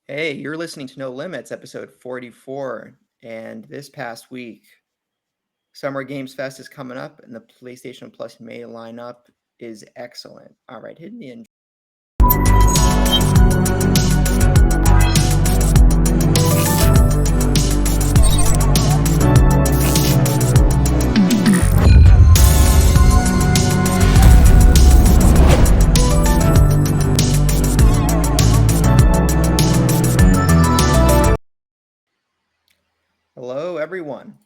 Hey, you're listening to No Limits, episode 44. And this past week, Summer Games Fest is coming up, and the PlayStation Plus May lineup is excellent. All right, hit the intro. Hello, everyone.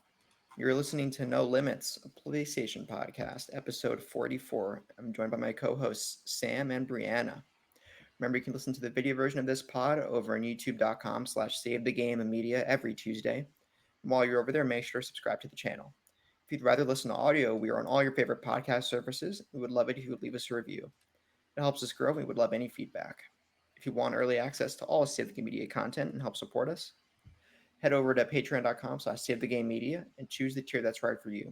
You're listening to No Limits, a PlayStation podcast, episode 44. I'm joined by my co hosts, Sam and Brianna. Remember, you can listen to the video version of this pod over on youtube.com/save the game media every Tuesday. And while you're over there, make sure to subscribe to the channel. If you'd rather listen to audio, we are on all your favorite podcast services. We would love it if you would leave us a review. It helps us grow, and we would love any feedback. If you want early access to all Save the Game Media content and help support us, head over to patreon.com/save the game media and choose the tier that's right for you.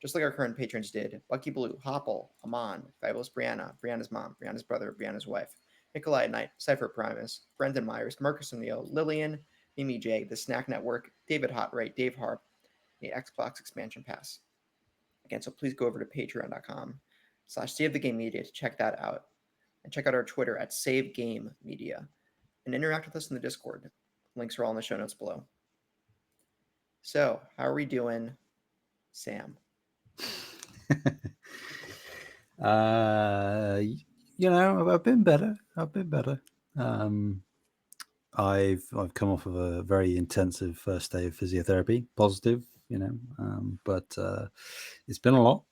Just like our current patrons did: Bucky Blue, Hopple, Amon, Fabulous Brianna, Brianna's mom, Brianna's brother, Brianna's wife, Nikolai Knight, Cypher Primus, Brendan Myers, Marcus O'Neill, Lillian, Mimi J, The Snack Network, David Hotright, Dave Harp, the Xbox Expansion Pass. Again, so please go over to patreon.com/save the game media to check that out. And check out our Twitter at Save Game Media and interact with us in the Discord. Links are all in the show notes below. So, how are we doing, Sam? I've been better. I've come off of a very intensive first day of physiotherapy, positive, but it's been a lot.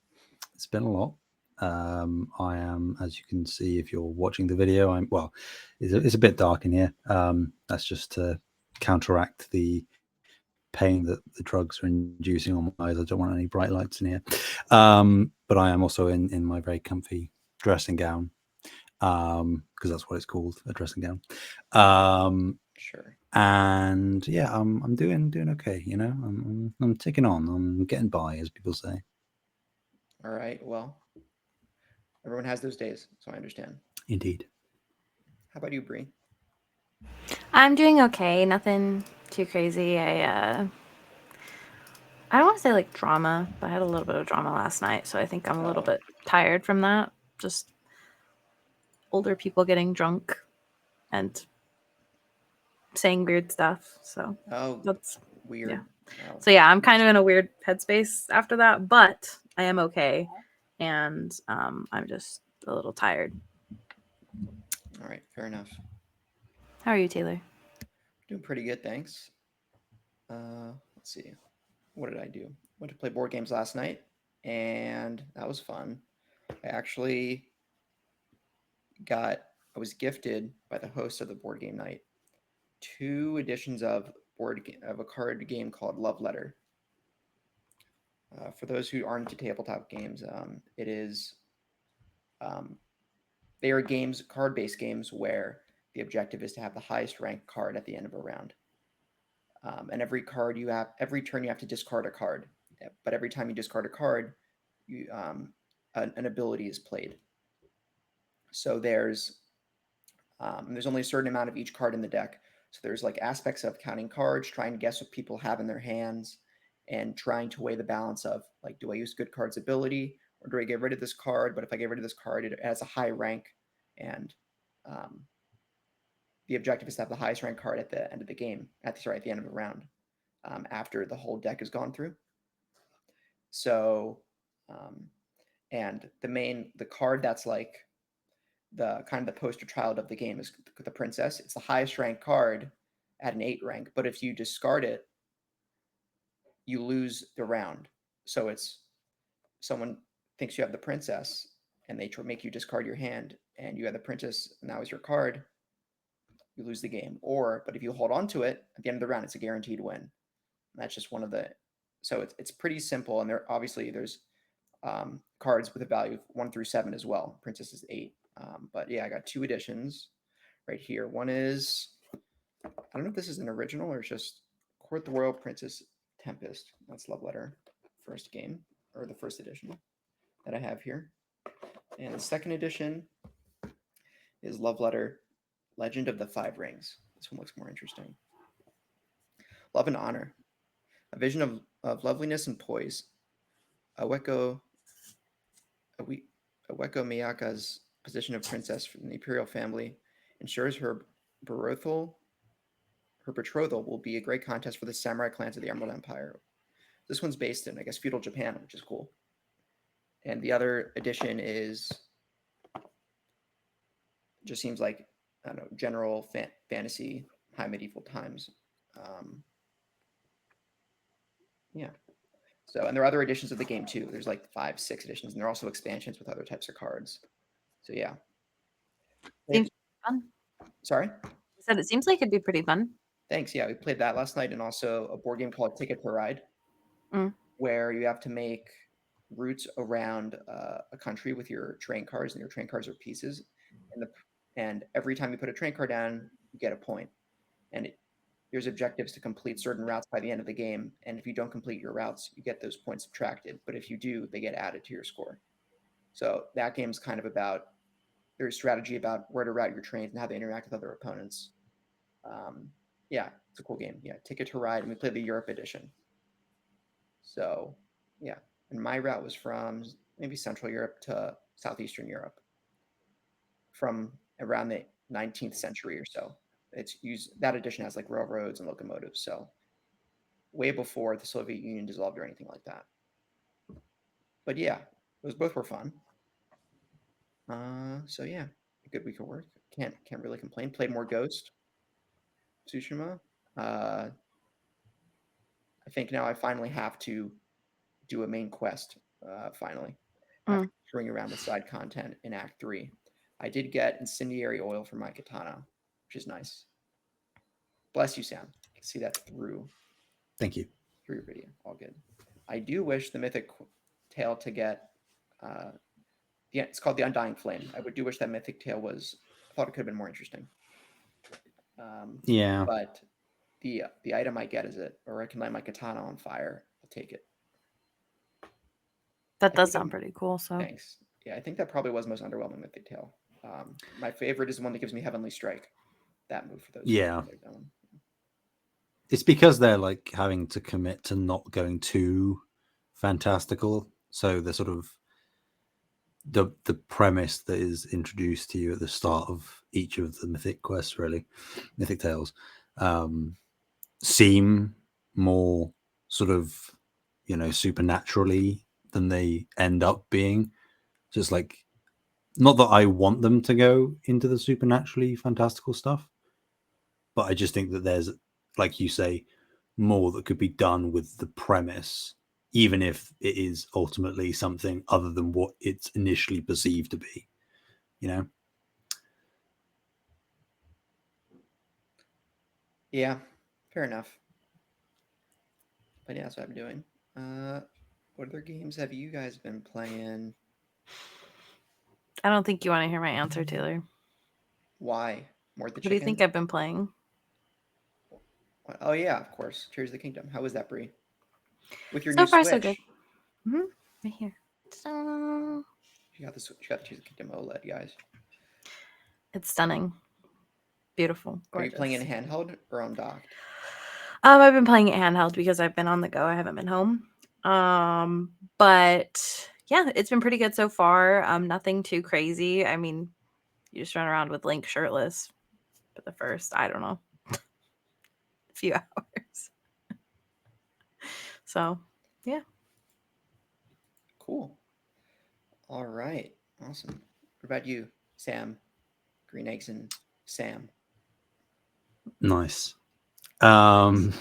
It's been a lot. I am, as you can see, if you're watching the video, it's a bit dark in here. That's just to counteract the pain that the drugs are inducing on my eyes. I don't want any bright lights in here. But I am also in my very comfy dressing gown, because that's what it's called, a dressing gown. Sure. And yeah, I'm doing okay. I'm ticking on. I'm getting by, as people say. All right. Well, everyone has those days, so I understand. Indeed. How about you, Bree? I'm doing okay. Nothing too crazy. I don't want to say like drama, but I had a little bit of drama last night, so I think I'm a little bit tired from that. Just older people getting drunk and saying weird stuff. So Oh, that's yeah. weird. Oh, So yeah, I'm kind of in a weird headspace after that, but I am okay, and I'm just a little tired. all right. Fair enough. How are you, Taylor? Doing pretty good, thanks. Let's see. What did I do? Went to play board games last night, and that was fun. I actually got. I was gifted by the host of the board game night two editions of of a card game called Love Letter. For those who aren't into tabletop games, it is um, they are games, card-based games, where the objective is to have the highest ranked card at the end of a round. And every turn you have to discard a card. But every time you discard a card, an ability is played. So there's only a certain amount of each card in the deck. So there's like aspects of counting cards, trying to guess what people have in their hands, and trying to weigh the balance of, like, do I use good card's ability, or do I get rid of this card? But if I get rid of this card, it has a high rank, and um, the objective is to have the highest ranked card at the end of the game. At the end of the round, after the whole deck has gone through. So, um, and the card that's like the kind of the poster child of the game is the princess. It's the highest ranked card at an 8 rank, but if you discard it, you lose the round. So it's someone thinks you have the princess, and they make you discard your hand, and you have the princess, and that was your card, you lose the game. But if you hold on to it at the end of the round, it's a guaranteed win. And that's just one of the. So it's pretty simple, and there's cards with a value of 1 through 7 as well. Princess is 8. But yeah, I got two editions right here. One is, I don't know if this is an original or just Court the Royal Princess Tempest. That's Love Letter, first game, or the first edition that I have here. And the second edition is Love Letter, Legend of the Five Rings. This one looks more interesting. Love and Honor. A vision of loveliness and poise. Aweko Miyaka's position of princess from the imperial family ensures betrothal her betrothal will be a great contest for the samurai clans of the Emerald Empire. This one's based in, I guess, feudal Japan, which is cool. And the other edition is just seems like, I don't know, general fantasy, high medieval times. Yeah. So, and there are other editions of the game too. There's like 5, 6 editions, and there are also expansions with other types of cards. So yeah. Seems fun. Sorry? I said it seems like it'd be pretty fun. Thanks. Yeah, we played that last night, and also a board game called Ticket to Ride, where you have to make routes around a country with your train cars, and your train cars are pieces. And every time you put a train car down, you get a point. And there's objectives to complete certain routes by the end of the game. And if you don't complete your routes, you get those points subtracted. But if you do, they get added to your score. So that game's kind of about there's strategy about where to route your trains and how they interact with other opponents. Yeah, it's a cool game. Yeah, Ticket to Ride, and we played the Europe edition. So yeah, and my route was from maybe Central Europe to Southeastern Europe, from around the 19th century or so. It's used that edition has like railroads and locomotives, so way before the Soviet Union dissolved or anything like that. But yeah, those both were fun. So yeah, a good week of work. Can't really complain. Played more Ghost, Tsushima. I think now I finally have to do a main quest. Finally, after screwing around with side content in Act 3, I did get incendiary oil for my katana, which is nice. Bless you, Sam. I can see that through. Thank you. Through your video. All good. I do wish the mythic tale to get. Yeah, it's called the Undying Flame. I do wish that mythic tale was. I thought it could have been more interesting. Yeah. But the item I get is it, or I can light my katana on fire. I'll take it. That does sound pretty cool. So thanks. Yeah, I think that probably was the most underwhelming mythic tale. My favorite is the one that gives me Heavenly Strike. That move for those. Yeah. It's because they're like having to commit to not going too fantastical. So the sort of the premise that is introduced to you at the start of each of the mythic quests, really, mythic tales, seem more sort of, supernaturally than they end up being. Just like, not that I want them to go into the supernaturally fantastical stuff, but I just think that there's, like you say, more that could be done with the premise, even if it is ultimately something other than what it's initially perceived to be, Yeah, fair enough. But yeah, that's what I'm doing. What other games have you guys been playing? I don't think you want to hear my answer, Taylor. Why? More the What chicken? do you think I've been playing? Oh yeah, of course. Tears of the Kingdom. How was that, Bree? With your So new far, Switch. so good. Right here. So You got the Tears of the Kingdom OLED, guys. it's stunning, beautiful, gorgeous. Are you playing in handheld or on docked? I've been playing it handheld because I've been on the go. I haven't been home. But yeah, it's been pretty good so far. Nothing too crazy. I mean, you just run around with Link shirtless for the first, I don't know, few hours. So yeah. Cool. All right. Awesome. What about you, Sam? Green Eggs and Sam. Nice. I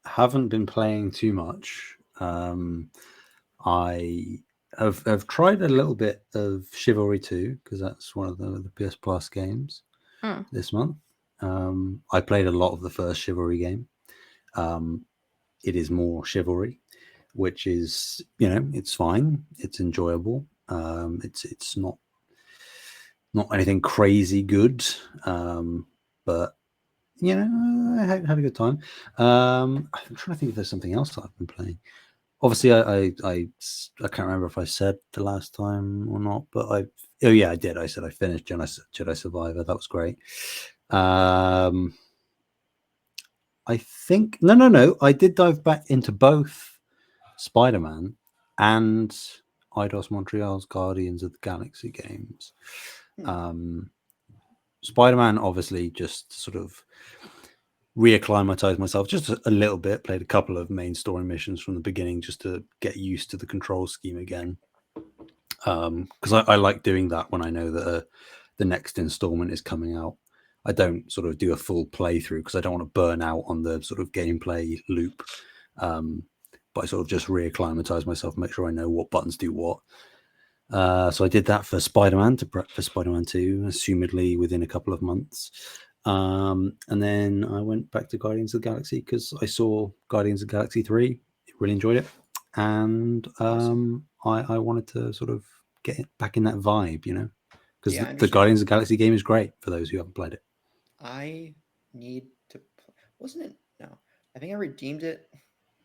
haven't been playing too much. I have tried a little bit of Chivalry 2 because that's one of the PS Plus games this month. I played a lot of the first Chivalry game. It is more Chivalry, which is, it's fine. It's enjoyable. It's not anything crazy good, but I had a good time. I'm trying to think if there's something else that I've been playing. Obviously, I can't remember if I said the last time or not, but Oh yeah, I did. I said I finished Jedi Survivor. That was great. I think no. I did dive back into both Spider-Man and Eidos Montreal's Guardians of the Galaxy games. Spider-Man, obviously, just sort of reacclimatized myself just a little bit. Played a couple of main story missions from the beginning just to get used to the control scheme again. Because I like doing that when I know that the next installment is coming out. I don't sort of do a full playthrough because I don't want to burn out on the sort of gameplay loop. But I sort of just reacclimatize myself, make sure I know what buttons do what. So I did that for Spider-Man to prep for Spider-Man 2, assumedly within a couple of months. And then I went back to Guardians of the Galaxy because I saw Guardians of the Galaxy 3, really enjoyed it. And I wanted to sort of get back in that vibe, you know, because the Guardians of the Galaxy game is great for those who haven't played it. I need to, wasn't it? No, I think I redeemed it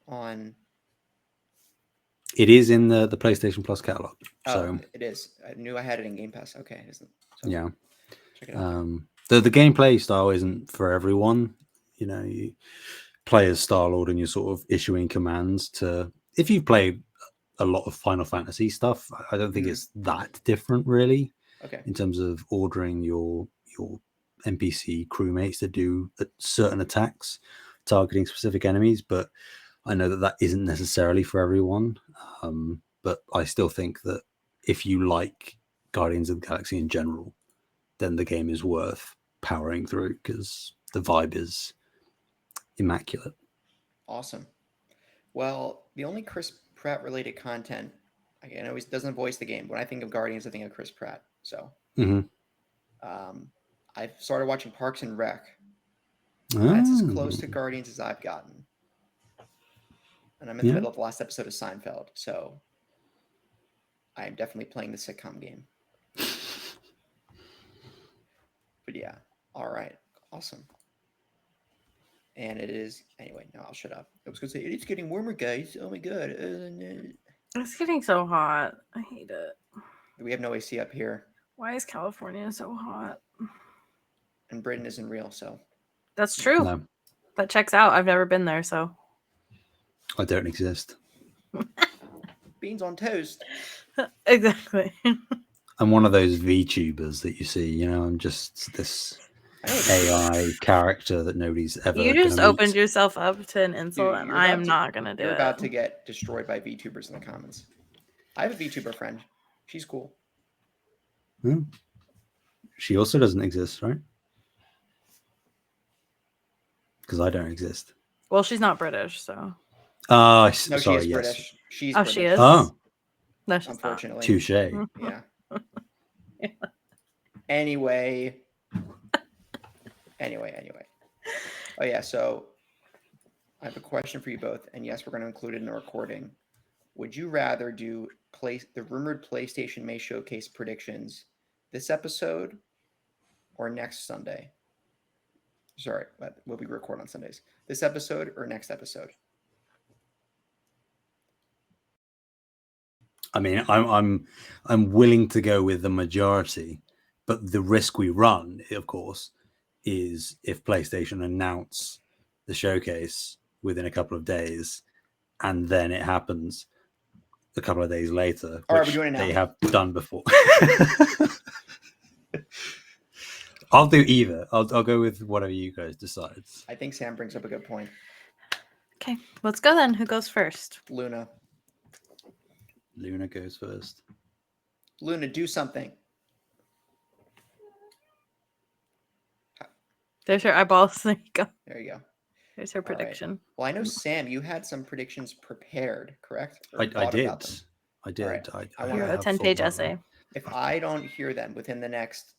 on. It is in the PlayStation Plus catalog. So it is. I knew I had it in Game Pass. Okay, isn't so yeah. Check it out. The gameplay style isn't for everyone. You know, you play as Star-Lord and you're sort of issuing commands to. If you've played a lot of Final Fantasy stuff, I don't think it's that different, really. Okay. In terms of ordering your NPC crewmates to do certain attacks, targeting specific enemies, but I know that isn't necessarily for everyone. But I still think that if you like Guardians of the Galaxy in general, then the game is worth powering through because the vibe is immaculate. Awesome. Well, the only Chris Pratt related content, I know he doesn't voice the game. When I think of Guardians, I think of Chris Pratt. So I've started watching Parks and Rec. That's as close to Guardians as I've gotten. And I'm in the middle of the last episode of Seinfeld, so I am definitely playing the sitcom game. But yeah, all right, awesome. And it is, anyway, no, I'll shut up. I was going to say, it's getting warmer, guys. Oh my god. It's getting so hot. I hate it. We have no AC up here. Why is California so hot? And Britain isn't real, so. That's true. No. That checks out. I've never been there, so. I don't exist. Beans on toast. Exactly. I'm one of those VTubers that you see, you know, I'm just this AI character that nobody's ever. You just opened yourself up to an insult, and I am not going to do it. You're about to get destroyed by VTubers in the comments. I have a VTuber friend. She's cool. She also doesn't exist, right? Because I don't exist. Well, she's not British, so. No, sorry, she is yes. British. She's British. She is? Oh. No, she's unfortunately. Not. Touche. Yeah. Anyway. Oh yeah, so I have a question for you both, and yes, we're going to include it in the recording. Would you rather do the rumored PlayStation May Showcase predictions this episode or next Sunday? Sorry, but we'll be recording on Sundays. This episode or next episode? I mean, I'm willing to go with the majority, but the risk we run, of course, is if PlayStation announce the showcase within a couple of days, and then it happens a couple of days later, which they have done before. I'll do either. I'll go with whatever you guys decide. I think Sam brings up a good point. Okay, let's go then. Who goes first? Luna. Luna goes first. Luna, do something. There's her eyeballs. There you go. There you go. There's her prediction. Right. Well, I know, Sam, you had some predictions prepared, correct? I did. I did. Right. I want a 10-page essay. If I don't hear them within the next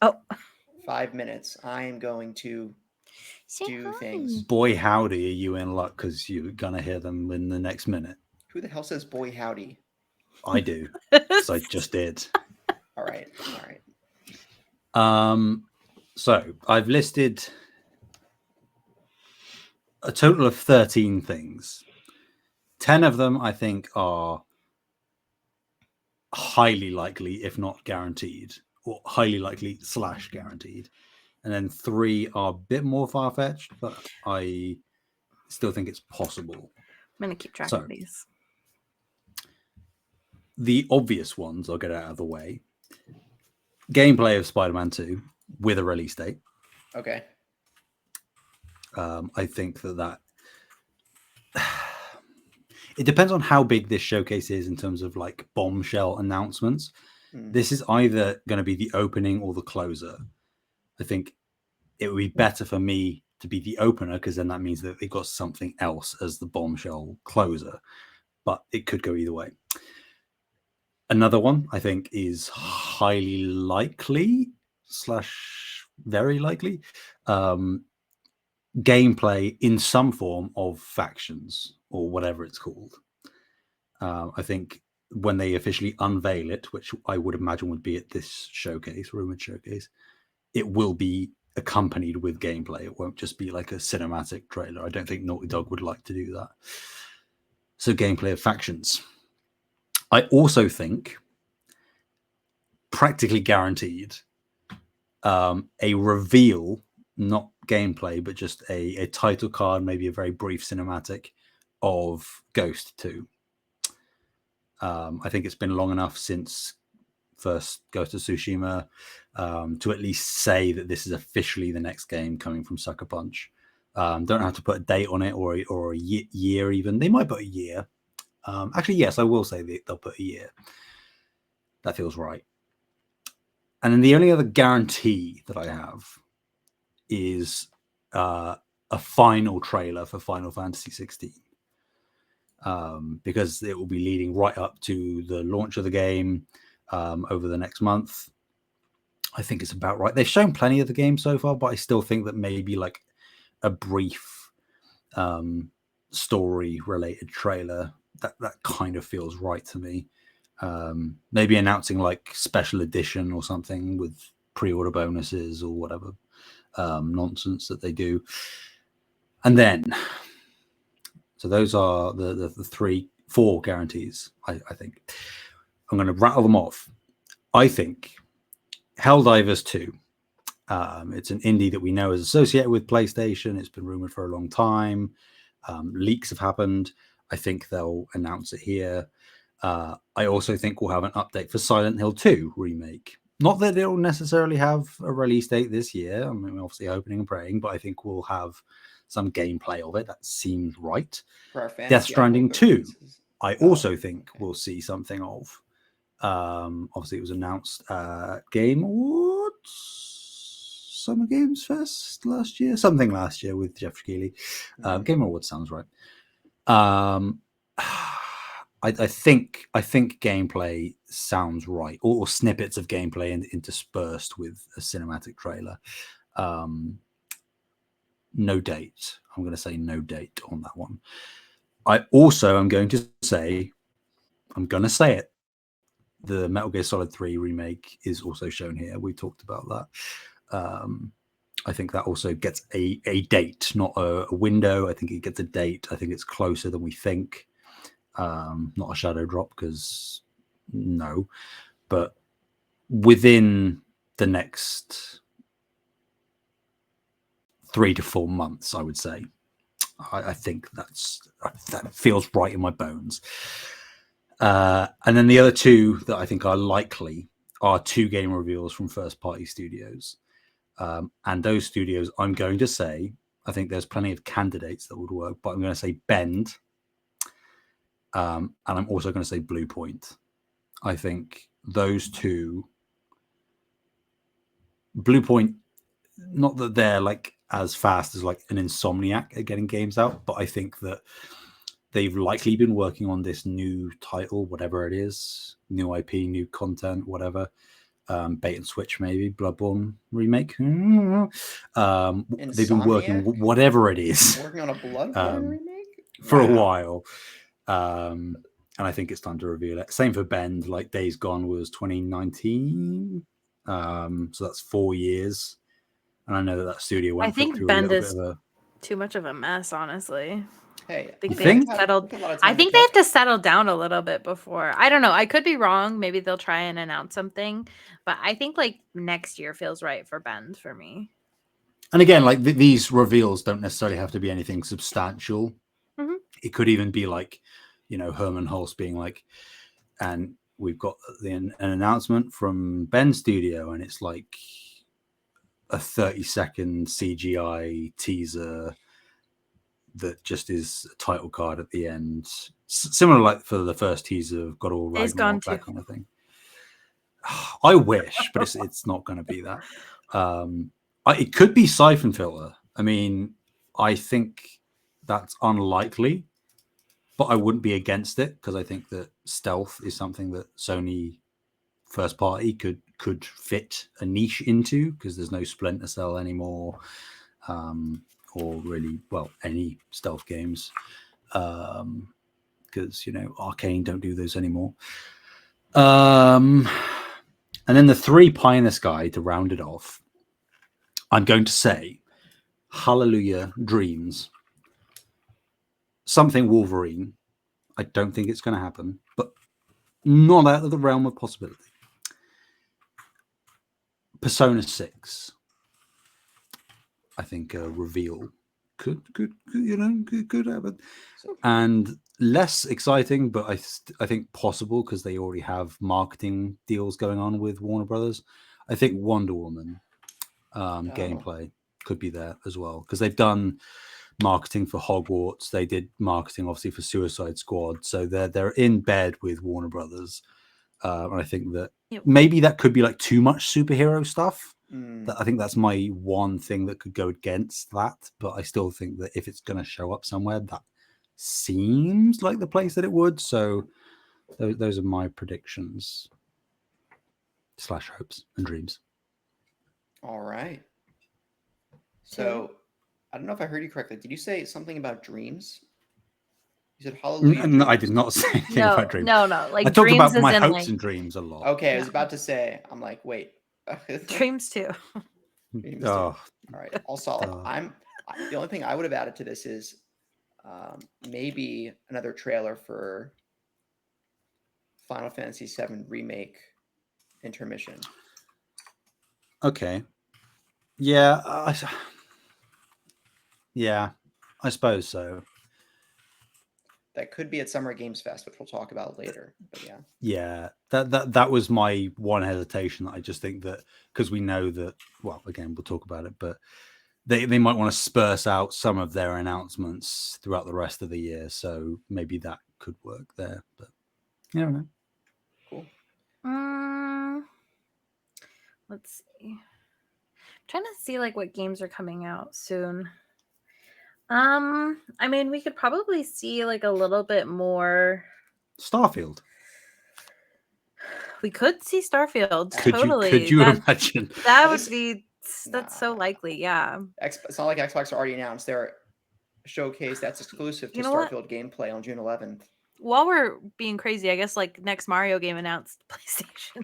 5 minutes, I am going to do things. Boy, howdy, are you in luck because you're going to hear them in the next minute. Who the hell says boy howdy? I do. Because I just did. All right. So I've listed a total of 13 things. 10 of them I think are highly likely, if not guaranteed, or highly likely / guaranteed. And then 3 are a bit more far-fetched, but I still think it's possible. I'm going to keep track So, of these. The obvious ones I'll get out of the way. Gameplay of Spider-Man 2 with a release date. Okay. I think that it depends on how big this showcase is in terms of like bombshell announcements. This is either going to be the opening or the closer. I think it would be better for me to be the opener, because then that means that they've got something else as the bombshell closer. But it could go either way. Another one I think is highly likely / very likely gameplay in some form of factions or whatever it's called. I think when they officially unveil it, which I would imagine would be at this showcase, rumored showcase, it will be accompanied with gameplay. It won't just be like a cinematic trailer. I don't think Naughty Dog would like to do that. So gameplay of factions. I also think, practically guaranteed, a reveal, not gameplay, but just a title card, maybe a very brief cinematic of Ghost 2. I think it's been long enough since first Ghost of Tsushima to at least say that this is officially the next game coming from Sucker Punch. Don't have to put a date on it or a year even. They might put a year. Actually, yes, I will say they'll put a year. That feels right. And then the only other guarantee that I have is a final trailer for Final Fantasy 16. Because it will be leading right up to the launch of the game over the next month. I think it's about right. They've shown plenty of the game so far, but I still think that maybe like a brief story-related trailer, that kind of feels right to me. Maybe announcing like special edition or something with pre-order bonuses or whatever nonsense that they do. And then, so those are the 4 guarantees, I think. I'm going to rattle them off. I think Helldivers 2. It's an indie that we know is associated with PlayStation. It's been rumored for a long time. Leaks have happened. I think they'll announce it here. I also think we'll have an update for Silent Hill 2 remake. Not that it'll necessarily have a release date this year. I mean, obviously hoping and praying, but I think we'll have some gameplay of it. That seems right. Death Stranding 2, I also think we'll see something of. Obviously, it was announced Game Awards, Summer Games Fest last year, something last year with Jeff Keighley. Game Awards sounds right. I think gameplay sounds right, or snippets of gameplay interspersed with a cinematic trailer. No date. I'm going to say no date on that one. I also am going to say, it. The Metal Gear Solid 3 remake is also shown here. We talked about that. I think that also gets a date, not a window. I think it gets a date. I think it's closer than we think. Not a shadow drop, because no. But within the next 3 to 4 months, I would say. I think that feels right in my bones. And then the other 2 that I think are likely are 2 game reveals from first-party studios. And those studios, I'm going to say, I think there's plenty of candidates that would work, but I'm going to say Bend. And I'm also going to say Blue Point. I think those 2... Blue Point, not that they're like as fast as like an Insomniac at getting games out, but I think that they've likely been working on this new title, whatever it is, new IP, new content, whatever. Bait and switch, maybe Bloodborne remake. They've been working, whatever it is, working on a Bloodborne remake for a while. And I think it's time to reveal it. Same for Bend. Like Days Gone was 2019, so that's 4 years. And I know that studio went through a little bit of a... Too much of a mess, honestly. Hey, I think You they have think? to settle. Took a lot of I time to think they have cook. to settle down a little bit before. I don't know. I could be wrong. Maybe they'll try and announce something, but I think like next year feels right for Bend for me. And again, like these reveals don't necessarily have to be anything substantial. Mhm. It could even be like, Herman Hulse being like, and we've got an announcement from Ben Studio, and it's like a 30-second CGI teaser that just is a title card at the end, similar like for the first teaser of God of Days Gone Ragnarok, too. that kind of thing. I wish, but it's not going to be that. It could be Siphon Filter. I mean, I think that's unlikely, but I wouldn't be against it because I think that stealth is something that Sony first party could fit a niche into because there's no Splinter Cell anymore, or really, well, any stealth games, because Arcane don't do those anymore. And then the 3 pie in the sky to round it off. I'm going to say Hallelujah Dreams. Something Wolverine. I don't think it's going to happen, but not out of the realm of possibility. Persona 6. I think a reveal could happen. And less exciting, but I think possible because they already have marketing deals going on with Warner Brothers. I think Wonder Woman gameplay could be there as well because they've done marketing for Hogwarts. They did marketing obviously for Suicide Squad, so they're in bed with Warner Brothers, and I think that maybe that could be like too much superhero stuff. I think that's my one thing that could go against that, but I still think that if it's going to show up somewhere, that seems like the place that it would. So those are my predictions / hopes and dreams. All right. So, I don't know if I heard you correctly. Did you say something about dreams? You said hallelujah. No, I did not say anything about dreams. No. Like I talked dreams about my in, hopes like, and dreams a lot. Okay, I was No. about to say. I'm like, wait. dreams too. Dreams too. All right, all solid. The only thing I would have added to this is maybe another trailer for Final Fantasy VII Remake Intermission. Okay. Yeah. I suppose so. That could be at Summer Games Fest, which we'll talk about later. But yeah. Yeah. That was my one hesitation. I just think that because we know that, well, again, we'll talk about it, but they might want to spurse out some of their announcements throughout the rest of the year. So maybe that could work there. But you never know. Cool. Let's see. I'm trying to see like what games are coming out soon. I mean, we could probably see like a little bit more. Starfield. We could see Starfield. Totally. Could you imagine? That would be. That's so likely. Yeah. It's not like Xbox already announced their showcase that's exclusive to Starfield gameplay on June 11th. While we're being crazy, I guess like next Mario game announced PlayStation.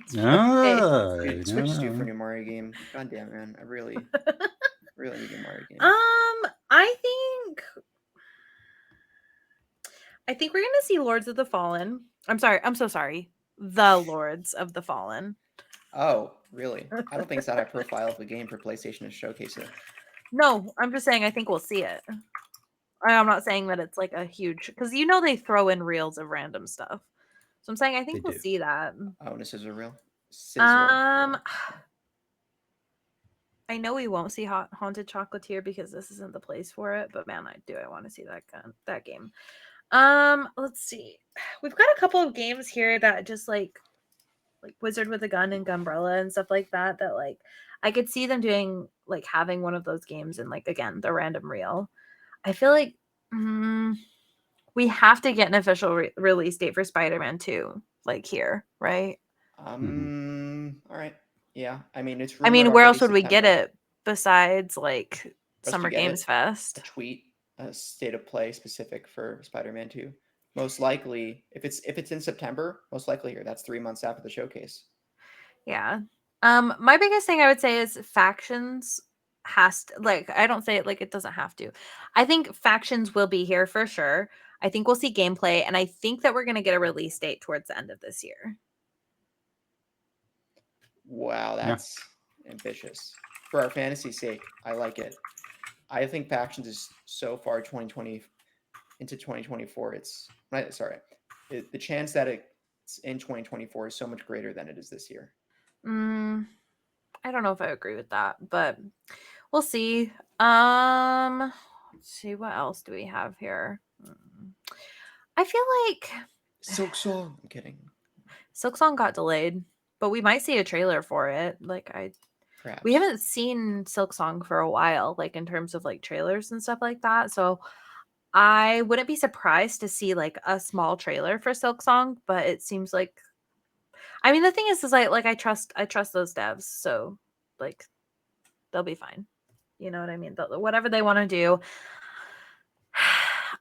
Dude, Switch is due for a new Mario game. God damn, man. I really need a new Mario game. I think we're gonna see Lords of the Fallen. I'm so sorry. The Lords of the Fallen. Oh, really? I don't think it's that high profile of a game for PlayStation to showcase it. No, I'm just saying I think we'll see it. I'm not saying that it's like a huge, because they throw in reels of random stuff. So I'm saying I think we'll see that. Oh, this is a reel? I know we won't see Haunted Chocolatier because this isn't the place for it, but man, I want to see that game. Let's see. We've got a couple of games here that just like Wizard with a Gun and Gunbrella and stuff like that like I could see them doing, like having one of those games in like, again, the random reel. I feel like we have to get an official release date for Spider-Man 2, like here, right? All right. Yeah. I mean, it's where else would we get it besides like Summer Games Fest? A tweet, a state of play specific for Spider-Man 2. Most likely, if it's in September, most likely here. That's 3 months after the showcase. Yeah. My biggest thing I would say is Factions has to, like, I don't say it like it doesn't have to. I think factions will be here for sure. I think we'll see gameplay, and I think that we're going to get a release date towards the end of this year. Wow, that's ambitious. For our fantasy's sake, I like it. I think factions is so far 2020 into 2024. It's sorry, the chance that it's in 2024 is so much greater than it is this year. I don't know if I agree with that, but we'll see. Let's see, what else do we have here? I feel like Silksong. I'm kidding. Silksong got delayed, but we might see a trailer for it. Like Perhaps. we haven't seen Silksong for a while, like in terms of like trailers and stuff like that. So I wouldn't be surprised to see like a small trailer for Silksong, but it seems like, I mean, the thing is like I trust those devs, so like they'll be fine. You know what I mean? Whatever they want to do.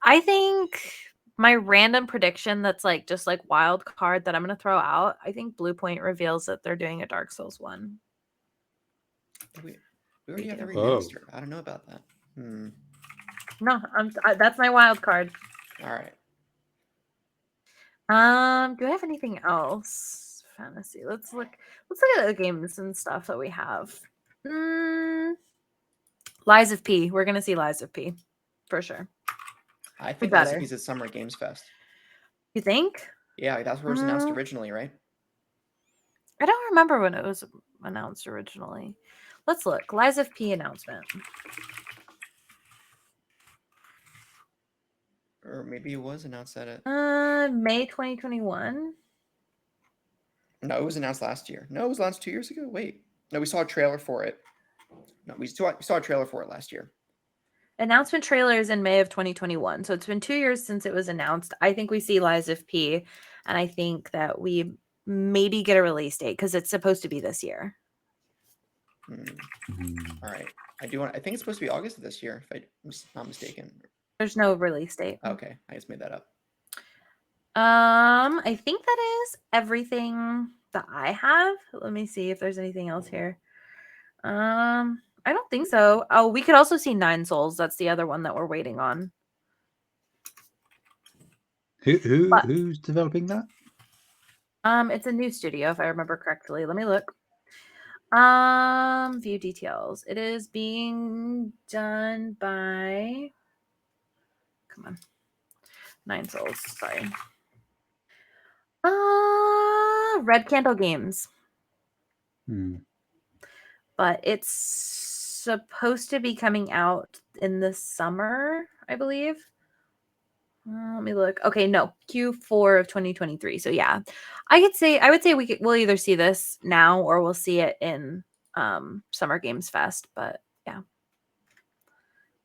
I think my random prediction that's like just like wild card that I'm going to throw out, I think Blue Point reveals that they're doing a Dark Souls 1. We already have the do. remaster. I don't know about that. No, that's my wild card. All right. Do I have anything else? Fantasy. Let's look at the games and stuff that we have. Lies of P. We're gonna see Lies of P for sure. I think Lies of P is at Summer Games Fest. You think? Yeah, that's where it was announced originally, right? I don't remember when it was announced originally. Let's look. Lies of P announcement. Or maybe it was announced at it. May 2021. No, it was announced last year. No, it was announced 2 years ago. Wait. No, we saw a trailer for it. No, we saw a trailer for it last year. Announcement trailers in May of 2021. So it's been 2 years since it was announced. I think we see Lies of P, and I think that we maybe get a release date because it's supposed to be this year. All right. I think it's supposed to be August of this year, if I'm not mistaken. There's no release date. Okay, I just made that up. I think that is everything that I have. Let me see if there's anything else here. I don't think so. Oh, we could also see Nine Souls. That's the other one that we're waiting on. Who's developing that? It's a new studio, if I remember correctly. Let me look. View details. It is being done by. Come on. Nine Souls. Sorry. Red Candle Games. But it's supposed to be coming out in the summer, I believe. Let me look. Okay, no, Q4 of 2023. So yeah, I would say we'll either see this now or we'll see it in Summer Games Fest. But yeah,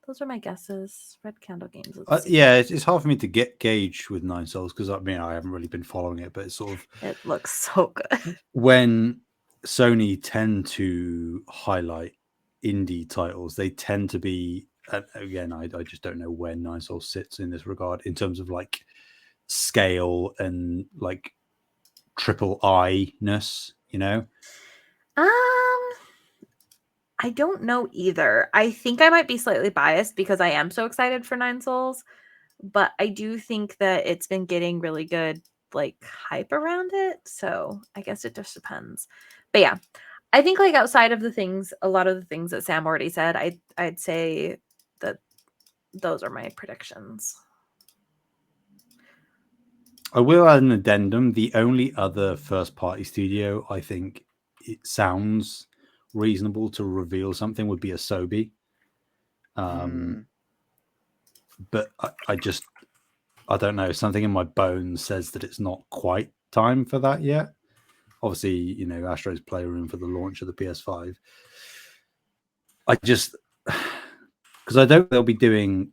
those are my guesses. Red Candle Games. Yeah, it's hard for me to gauge with Nine Souls because I mean I haven't really been following it, but it's sort of it looks so good. When Sony tend to highlight indie titles, they tend to be again, I just don't know where Nine Souls sits in this regard in terms of like scale and like triple I-ness, you know? I don't know either. I think I might be slightly biased because I am so excited for Nine Souls, but I do think that it's been getting really good like hype around it. So I guess it just depends. But yeah, I think like outside of a lot of the things that Sam already said, I'd say that those are my predictions. I will add an addendum. The only other first-party studio I think it sounds reasonable to reveal something would be Asobi. But I don't know. Something in my bones says that it's not quite time for that yet. Obviously, you know, Astro's Playroom for the launch of the PS5. Because I don't they'll be doing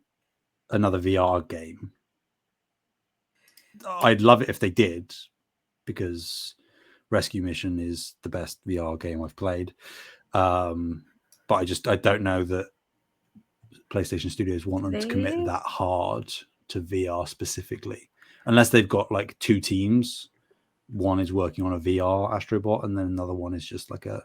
another VR game. I'd love it if they did, because Rescue Mission is the best VR game I've played. But I don't know that PlayStation Studios want them to commit that hard to VR specifically, unless they've got like two teams. One is working on a VR Astrobot, and then another one is just like a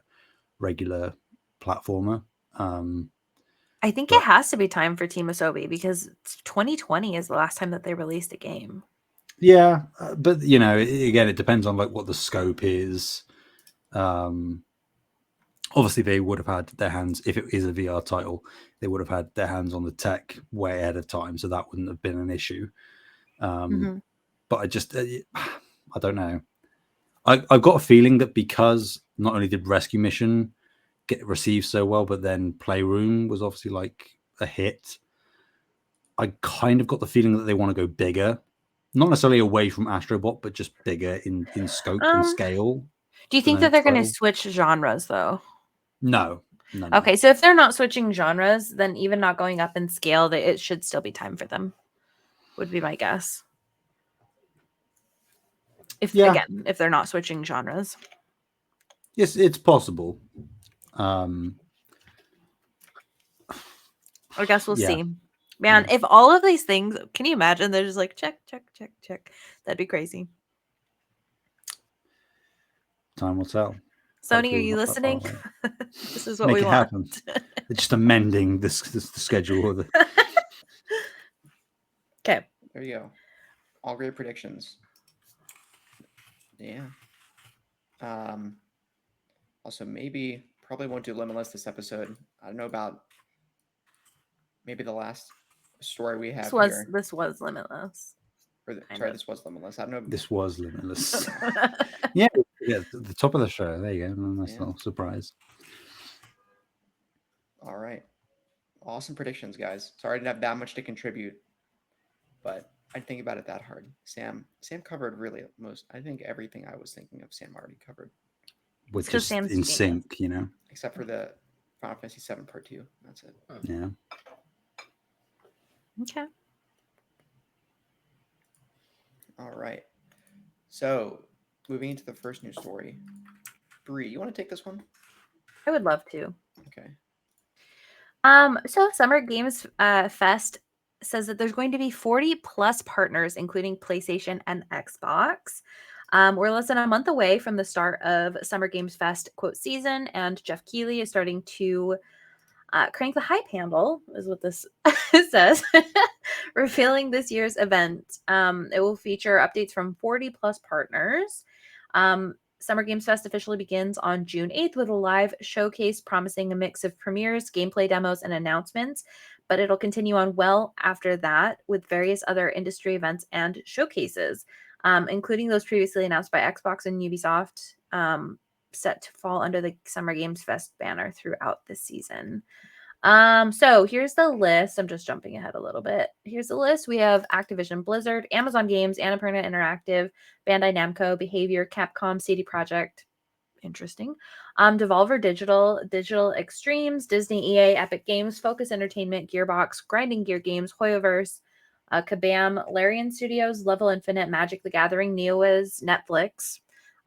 regular platformer. I think But- it has to be time for Team Asobi because 2020 is the last time that they released a game. Yeah, but you know, again, it depends on like what the scope is. Obviously, they would have had their hands, if it is a VR title, they would have had their hands on the tech way ahead of time, so that wouldn't have been an issue. Mhm. But I just, I don't know. I've got a feeling that because not only did Rescue Mission get received so well, but then Playroom was obviously like a hit. I kind of got the feeling that they want to go bigger, not necessarily away from Astrobot, but just bigger in scope and scale. Do you for the think that they're next going to title. switch genres though? No. Okay, so if they're not switching genres, then even not going up in scale, it should still be time for them. Would be my guess. If they're not switching genres. Yes, it's possible. I guess we'll Yeah. see. Man, if all of these things, can you imagine? They're just like check, check, check, check. That'd be crazy. Time will tell. Sony, Hopefully are we're you not that far listening? away. This is what Make we it want. happen. They're just amending the schedule. Okay. There you go. All great predictions. Yeah. Also, probably won't do Limitless this episode. I don't know about maybe the last story we have here. This was Limitless. This was Limitless. I don't know. This was Limitless. yeah, the top of the show. There you go. Nice little surprise. All right. Awesome predictions, guys. Sorry I didn't have that much to contribute, but I didn't think about it that hard. Sam covered really I think everything I was thinking of, Sam already covered. We're just in sync, you know? Except for the Final Fantasy VII Part 2. That's it. Yeah. Okay. All right. So, moving into the first news story. Bree, you want to take this one? I would love to. Okay. So Summer Games Fest says that there's going to be 40 plus partners, including PlayStation and Xbox. We're less than a month away from the start of Summer Games Fest quote season, and Jeff Keighley is starting to crank the hype handle, is what this says, revealing this year's event. It will feature updates from 40 plus partners. Summer Games Fest officially begins on June 8th with a live showcase promising a mix of premieres, gameplay demos, and announcements, but it'll continue on well after that with various other industry events and showcases, including those previously announced by Xbox and Ubisoft, set to fall under the Summer Games Fest banner throughout the season. So here's the list. I'm just jumping ahead a little bit. Here's the list. We have Activision Blizzard, Amazon Games, Annapurna Interactive, Bandai Namco, Behavior, Capcom, CD Projekt. Interesting. Devolver Digital, Digital Extremes, Disney, EA, Epic Games, Focus Entertainment, Gearbox, Grinding Gear Games, Hoyoverse, Kabam, Larian Studios, Level Infinite, Magic the Gathering, NeoWiz, Netflix,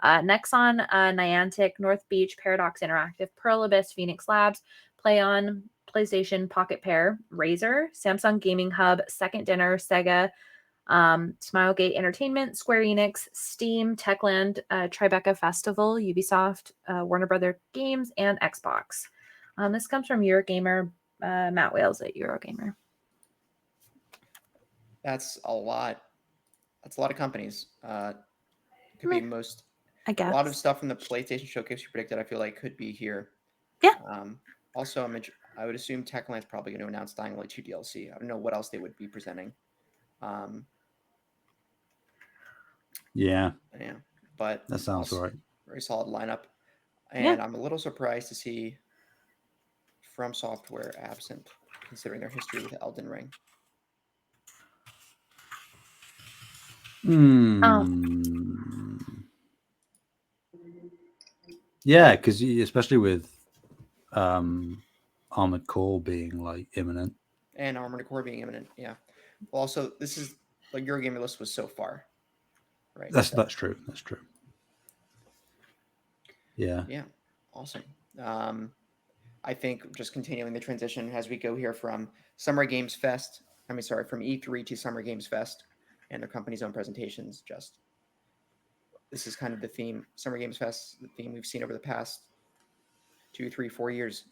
Nexon, Niantic, North Beach, Paradox Interactive, Pearl Abyss, Phoenix Labs, PlayOn, PlayStation, Pocket Pair, Razer, Samsung Gaming Hub, Second Dinner, Sega, Smilegate Entertainment, Square Enix, Steam, Techland, Tribeca Festival, Ubisoft, Warner Brother Games, and Xbox. This comes from Eurogamer, Matt Wales at Eurogamer. That's a lot. That's a lot of companies. Could be most. I guess A lot of stuff from the PlayStation showcase you predicted, I feel like, could be here. Yeah. Also, I would assume Techland's probably going to announce Dying Light 2 DLC. I don't know what else they would be presenting. Yeah, but that sounds right. Very solid lineup, and I'm a little surprised to see From Software absent, considering their history with Elden Ring. Yeah, because especially with Armored Core being like imminent, and Armored Core being imminent. Yeah. Well, also this is like Eurogamer list was so far, right? That's true. That's true. Yeah. Yeah. Awesome. I think just continuing the transition as we go here from Summer Games Fest. From E3 to Summer Games Fest, and their company's own presentations. This is kind of the theme. Summer Games Fest, the theme we've seen over the past 2, 3, 4 years.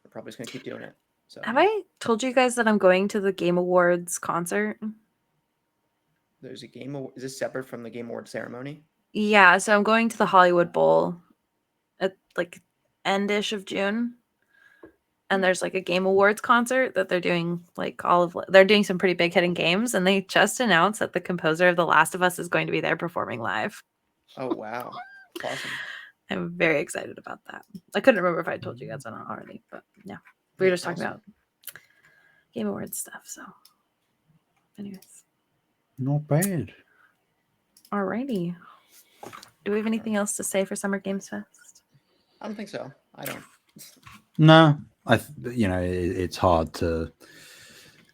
They're probably just gonna keep doing it. So Have I told you guys that I'm going to the Game Awards concert? there's a is this separate from the Game Award ceremony? Yeah, so I'm going to the Hollywood Bowl at like end-ish of June. And there's like a Game Awards concert that they're doing, like they're doing some pretty big hitting games, and they just announced that the composer of The Last of Us is going to be there performing live. Oh wow, that's awesome. I'm very excited about that. I couldn't remember if I told you guys or not already, but yeah. We were just talking about Game Awards stuff, so anyways. Not bad. Alrighty. Do we have anything else to say for Summer Games Fest? I don't think so. I don't. No, it's hard to.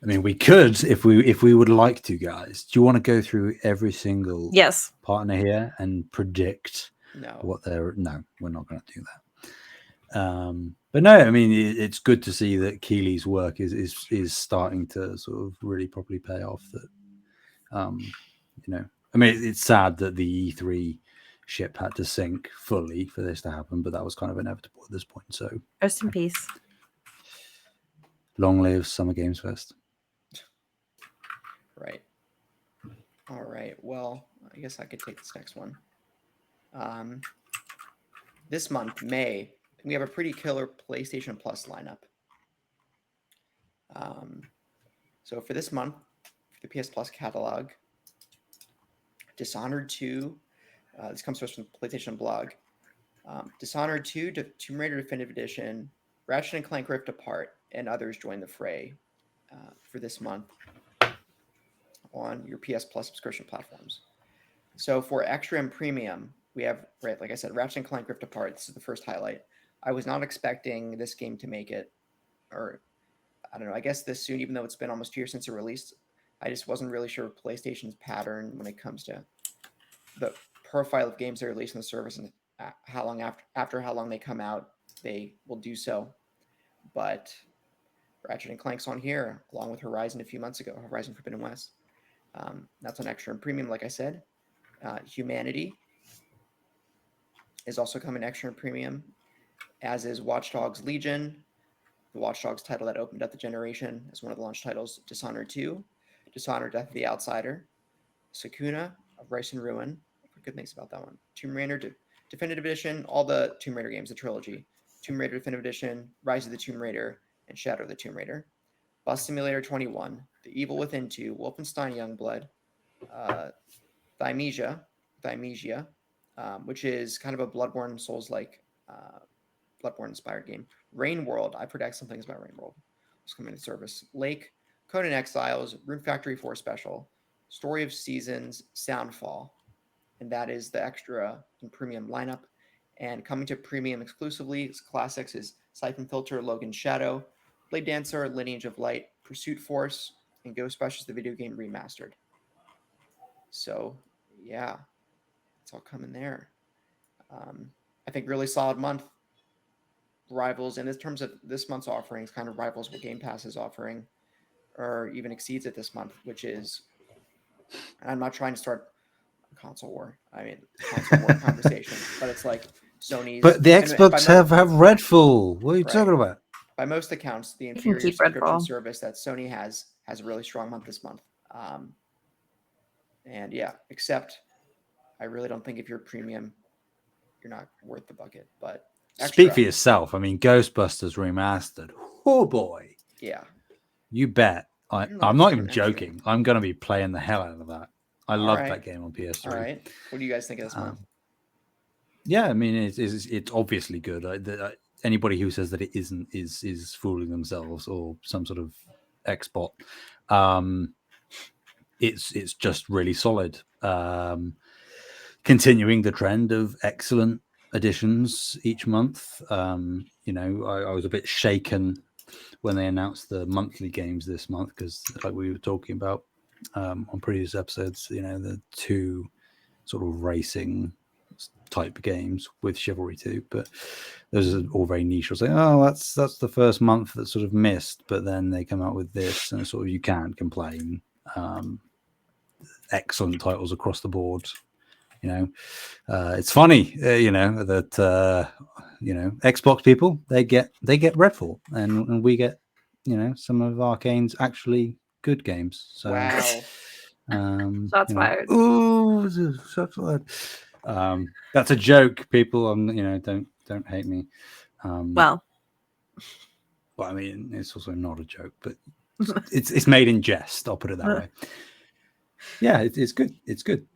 I mean, we could if we would like to, guys. Do you want to go through every single Yes. partner here and predict No. what they're? No, we're not going to do that. But no, I mean, it's good to see that Keely's work is starting to sort of really properly pay off. That, I mean, it's sad that the E3 ship had to sink fully for this to happen, but that was kind of inevitable at this point. So rest in peace. Long live Summer Games Fest. Right. All right. Well, I guess I could take this next one. This month, May, we have a pretty killer PlayStation Plus lineup. So for this month, for the PS Plus catalog, Dishonored 2, this comes to us from the PlayStation blog. Dishonored 2, Tomb Raider Definitive Edition, Ratchet and Clank Rift Apart, and others join the fray for this month on your PS Plus subscription platforms. So for Extra and Premium, we have, right, like I said, Ratchet and Clank Rift Apart. This is the first highlight. I was not expecting this game to make it, or I don't know, I guess this soon, even though it's been almost 2 years since it released. I just wasn't really sure of PlayStation's pattern when it comes to the profile of games they release on the service and how long after how long they come out, they will do so. But Ratchet and Clank's on here, along with Horizon a few months ago, Horizon Forbidden West. That's on Extra and Premium, like I said. Humanity is also coming Extra and Premium, as is Watch Dogs Legion, the Watch Dogs title that opened up the generation as one of the launch titles. Dishonored 2, Dishonored Death of the Outsider, Sakuna of Rice and Ruin. Good things about that one. Tomb Raider Definitive Edition, all the Tomb Raider games, the trilogy. Tomb Raider Definitive Edition, Rise of the Tomb Raider, and Shadow of the Tomb Raider. Bus Simulator 21, The Evil Within 2, Wolfenstein Youngblood, Thymesia, which is kind of a Bloodborne Souls-like Bloodborne-inspired game. Rain World, I've heard excellent things about Rain World. It's coming to service. Lake, Conan Exiles, Rune Factory 4 Special, Story of Seasons, Soundfall, and that is the Extra and Premium lineup. And coming to Premium exclusively, classics is Siphon Filter, Logan Shadow, Blade Dancer, Lineage of Light, Pursuit Force, and Ghostbusters the video game remastered. So, yeah, it's all coming there. I think really solid month. Rivals, and in terms of this month's offerings, kind of rivals what Game Pass is offering, or even exceeds it this month, which is, and I'm not trying to start a console war. I mean, console war conversation, but it's like Sony's. But the Xbox have Redfall. What are you talking about? By most accounts, the can inferior keep subscription Redfall. service that Sony has a really strong month this month. And yeah, except I really don't think if you're premium, you're not worth the bucket. But Extra, speak for yourself. I mean, Ghostbusters remastered. Oh boy. Yeah. You bet. I'm not even joking. I'm going to be playing the hell out of that. I love that game on PS3. All right. What do you guys think of this month? Yeah, I mean, it's obviously good. Anybody who says that it isn't is fooling themselves or some sort of expot. It's just really solid. Continuing the trend of excellent additions each month. I was a bit shaken when they announced the monthly games this month because, like we were talking about on previous episodes, the two sort of racing type games with Chivalry 2, but those are all very niche. I was like, oh, that's the first month that sort of missed, but then they come out with this, and sort of you can't complain. Excellent titles across the board. It's funny, that Xbox people, they get Redfall, and we get some of Arcane's actually good games. So Wow. Shots fired. Ooh, shots fired. That's a joke, people. Don't hate me. Well, I mean, it's also not a joke, but it's made in jest. I'll put it that way. Yeah, it's good. It's good.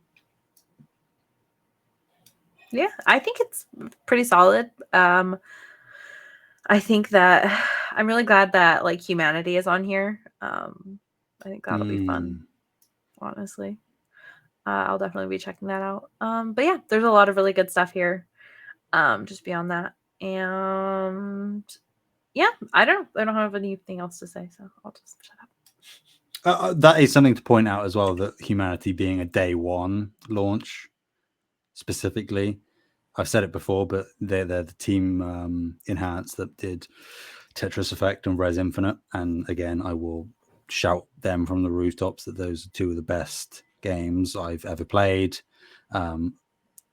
Yeah, I think it's pretty solid. I think that I'm really glad that like humanity is on here. I think that'll be fun. Honestly, I'll definitely be checking that out. But yeah, there's a lot of really good stuff here. Just beyond that, and yeah, I don't have anything else to say, so I'll just shut up. That is something to point out as well, that Humanity being a day one launch specifically. I've said it before, but they're the team Enhanced that did Tetris Effect and Res Infinite. And again, I will shout them from the rooftops that those are two of the best games I've ever played.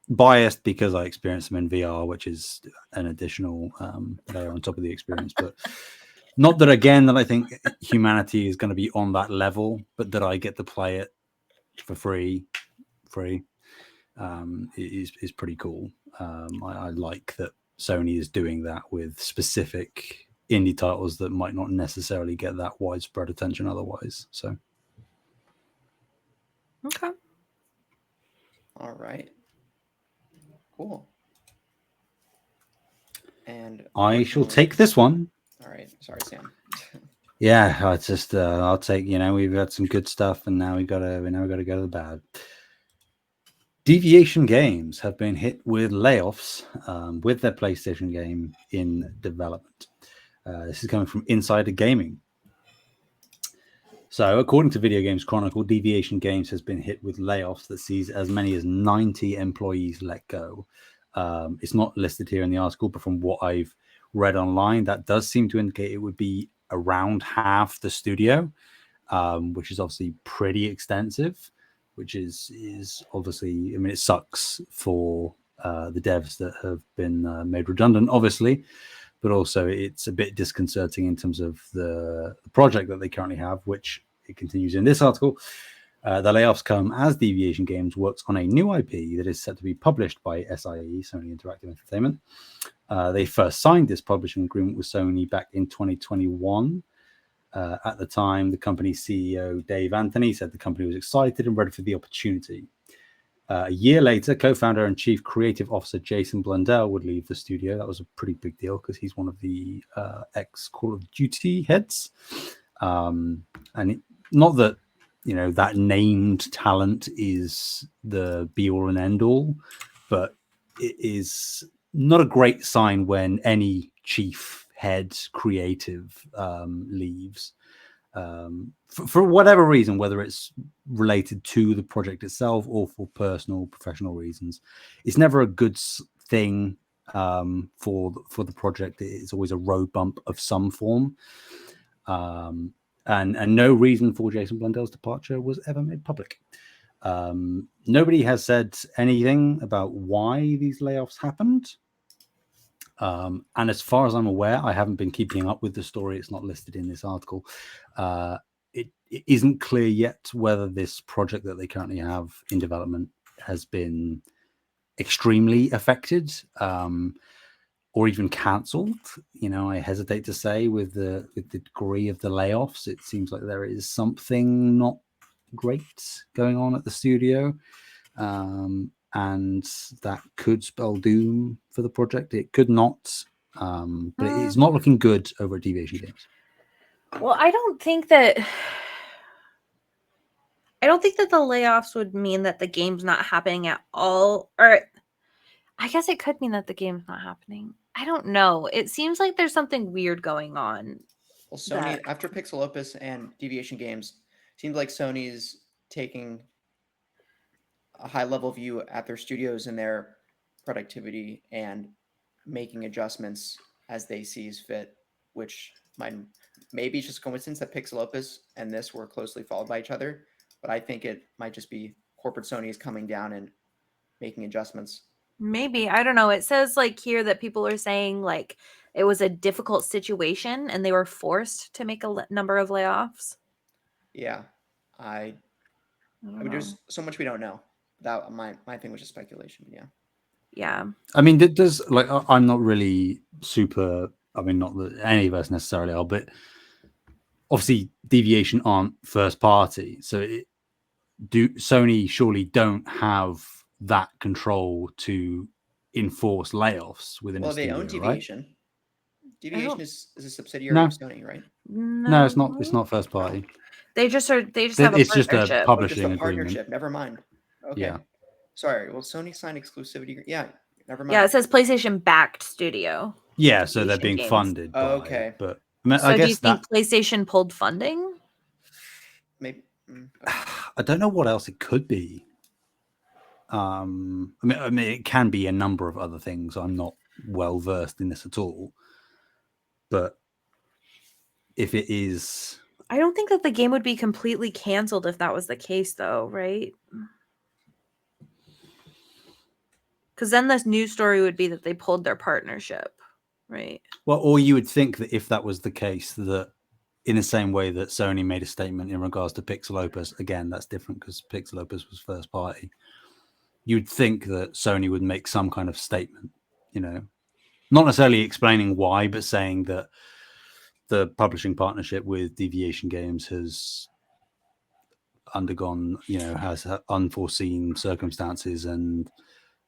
Biased because I experienced them in VR, which is an additional layer on top of the experience. But not that, again, that I think Humanity is going to be on that level, but that I get to play it for free is pretty cool. I like that Sony is doing that with specific indie titles that might not necessarily get that widespread attention otherwise. So, Okay. All right. Cool. And I shall take this one. All right. Sorry, Sam. Yeah, I'll take. We've got some good stuff, and now we gotta go to the bad. Deviation Games have been hit with layoffs with their PlayStation game in development. This is coming from Insider Gaming. So, according to Video Games Chronicle, Deviation Games has been hit with layoffs that sees as many as 90 employees let go. It's not listed here in the article, but from what I've read online, that does seem to indicate it would be around half the studio, which is obviously pretty extensive. Which is obviously, I mean, it sucks for the devs that have been made redundant, obviously, but also it's a bit disconcerting in terms of the project that they currently have, which it continues in this article. The layoffs come as Deviation Games works on a new IP that is set to be published by SIE, Sony Interactive Entertainment. They first signed this publishing agreement with Sony back in 2021. At the time, the company's CEO, Dave Anthony, said the company was excited and ready for the opportunity. A year later, co-founder and chief creative officer Jason Blundell would leave the studio. That was a pretty big deal because he's one of the ex-Call of Duty heads. And not that, that named talent is the be-all and end-all, but it is not a great sign when any chief head creative leaves for whatever reason, whether it's related to the project itself or for personal professional reasons. It's never a good thing for the project. It's always a road bump of some form, and no reason for Jason Blundell's departure was ever made public. Nobody has said anything about why these layoffs happened. And as far as I'm aware, I haven't been keeping up with the story. It's not listed in this article. It isn't clear yet whether this project that they currently have in development has been extremely affected or even cancelled. I hesitate to say with the degree of the layoffs. It seems like there is something not great going on at the studio. And that could spell doom for the project. It could not, but it's not looking good over at Deviation Games. Well, I don't think that the layoffs would mean that the game's not happening at all. Or I guess it could mean that the game's not happening. I don't know. It seems like there's something weird going on. Well, Sony, after Pixel Opus and Deviation Games, seems like Sony's taking a high level view at their studios and their productivity and making adjustments as they sees fit, which maybe it's just coincidence that Pixel Opus and this were closely followed by each other, but I think it might just be corporate Sony is coming down and making adjustments. Maybe. I don't know. It says like here that people are saying like it was a difficult situation and they were forced to make a number of layoffs. Yeah, I don't I mean, know. there's so much we don't know. That my thing was just speculation. But yeah. Yeah. I mean, does like I'm not really super. I mean, not that any of us necessarily are, but obviously, Deviation aren't first party, so Sony surely don't have that control to enforce layoffs within a Well, they own studio, right? Deviation. I Deviation don't is a subsidiary of No, Sony, right? no, it's not. It's know. not first party. They just have a It's just a partnership. Oh, just a publishing agreement. partnership. Never mind. Okay. Yeah. Sorry. Well, Sony signed exclusivity. Yeah. Never mind. Yeah, it says PlayStation backed studio. Yeah, so they're Deviation being Games. funded by. Okay. But I, mean, So I do guess you think PlayStation pulled funding? Maybe. Okay. I don't know what else it could be. I mean, it can be a number of other things. I'm not well versed in this at all, but if it is, I don't think that the game would be completely canceled if that was the case, though, right? Because then this news story would be that they pulled their partnership, right? well, or you would think that if that was the case, that in the same way that Sony made a statement in regards to Pixel Opus, again, that's different because Pixel Opus was first party. You'd think that Sony would make some kind of statement, not necessarily explaining why, but saying that the publishing partnership with Deviation Games has undergone, has unforeseen circumstances, and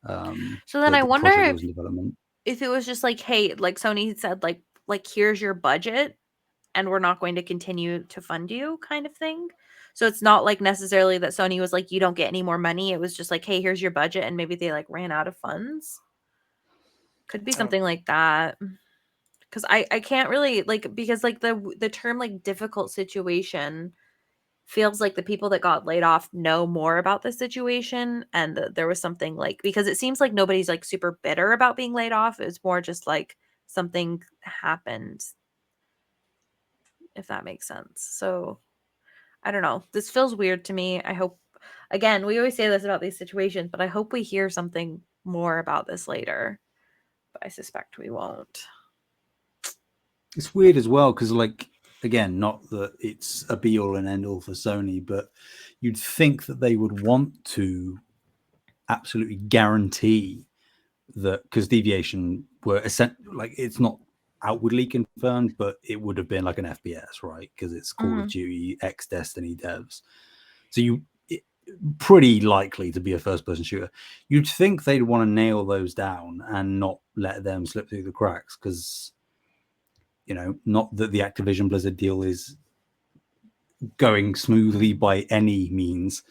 So then I the wonder project was in development. if it was just like, hey, like Sony said, like here's your budget, and we're not going to continue to fund you, kind of thing. So it's not like necessarily that Sony was like, you don't get any more money. It was just like, hey, here's your budget, and maybe they like ran out of funds. Could be something like that. Because I can't really like, because like the term like difficult situation feels like the people that got laid off know more about the situation, and there was something like, because it seems like nobody's like super bitter about being laid off. It was more just like something happened, if that makes sense. So I don't know. This feels weird to me. I hope, again, we always say this about these situations, but I hope we hear something more about this later. But I suspect we won't. It's weird as well because, like, again, not that it's a be all and end all for Sony, but you'd think that they would want to absolutely guarantee that, because Deviation were like, it's not outwardly confirmed, but it would have been like an FPS, right? Because it's Call of Duty X Destiny devs, so pretty likely to be a first-person shooter. You'd think they'd want to nail those down and not let them slip through the cracks, because not that the Activision Blizzard deal is going smoothly by any means,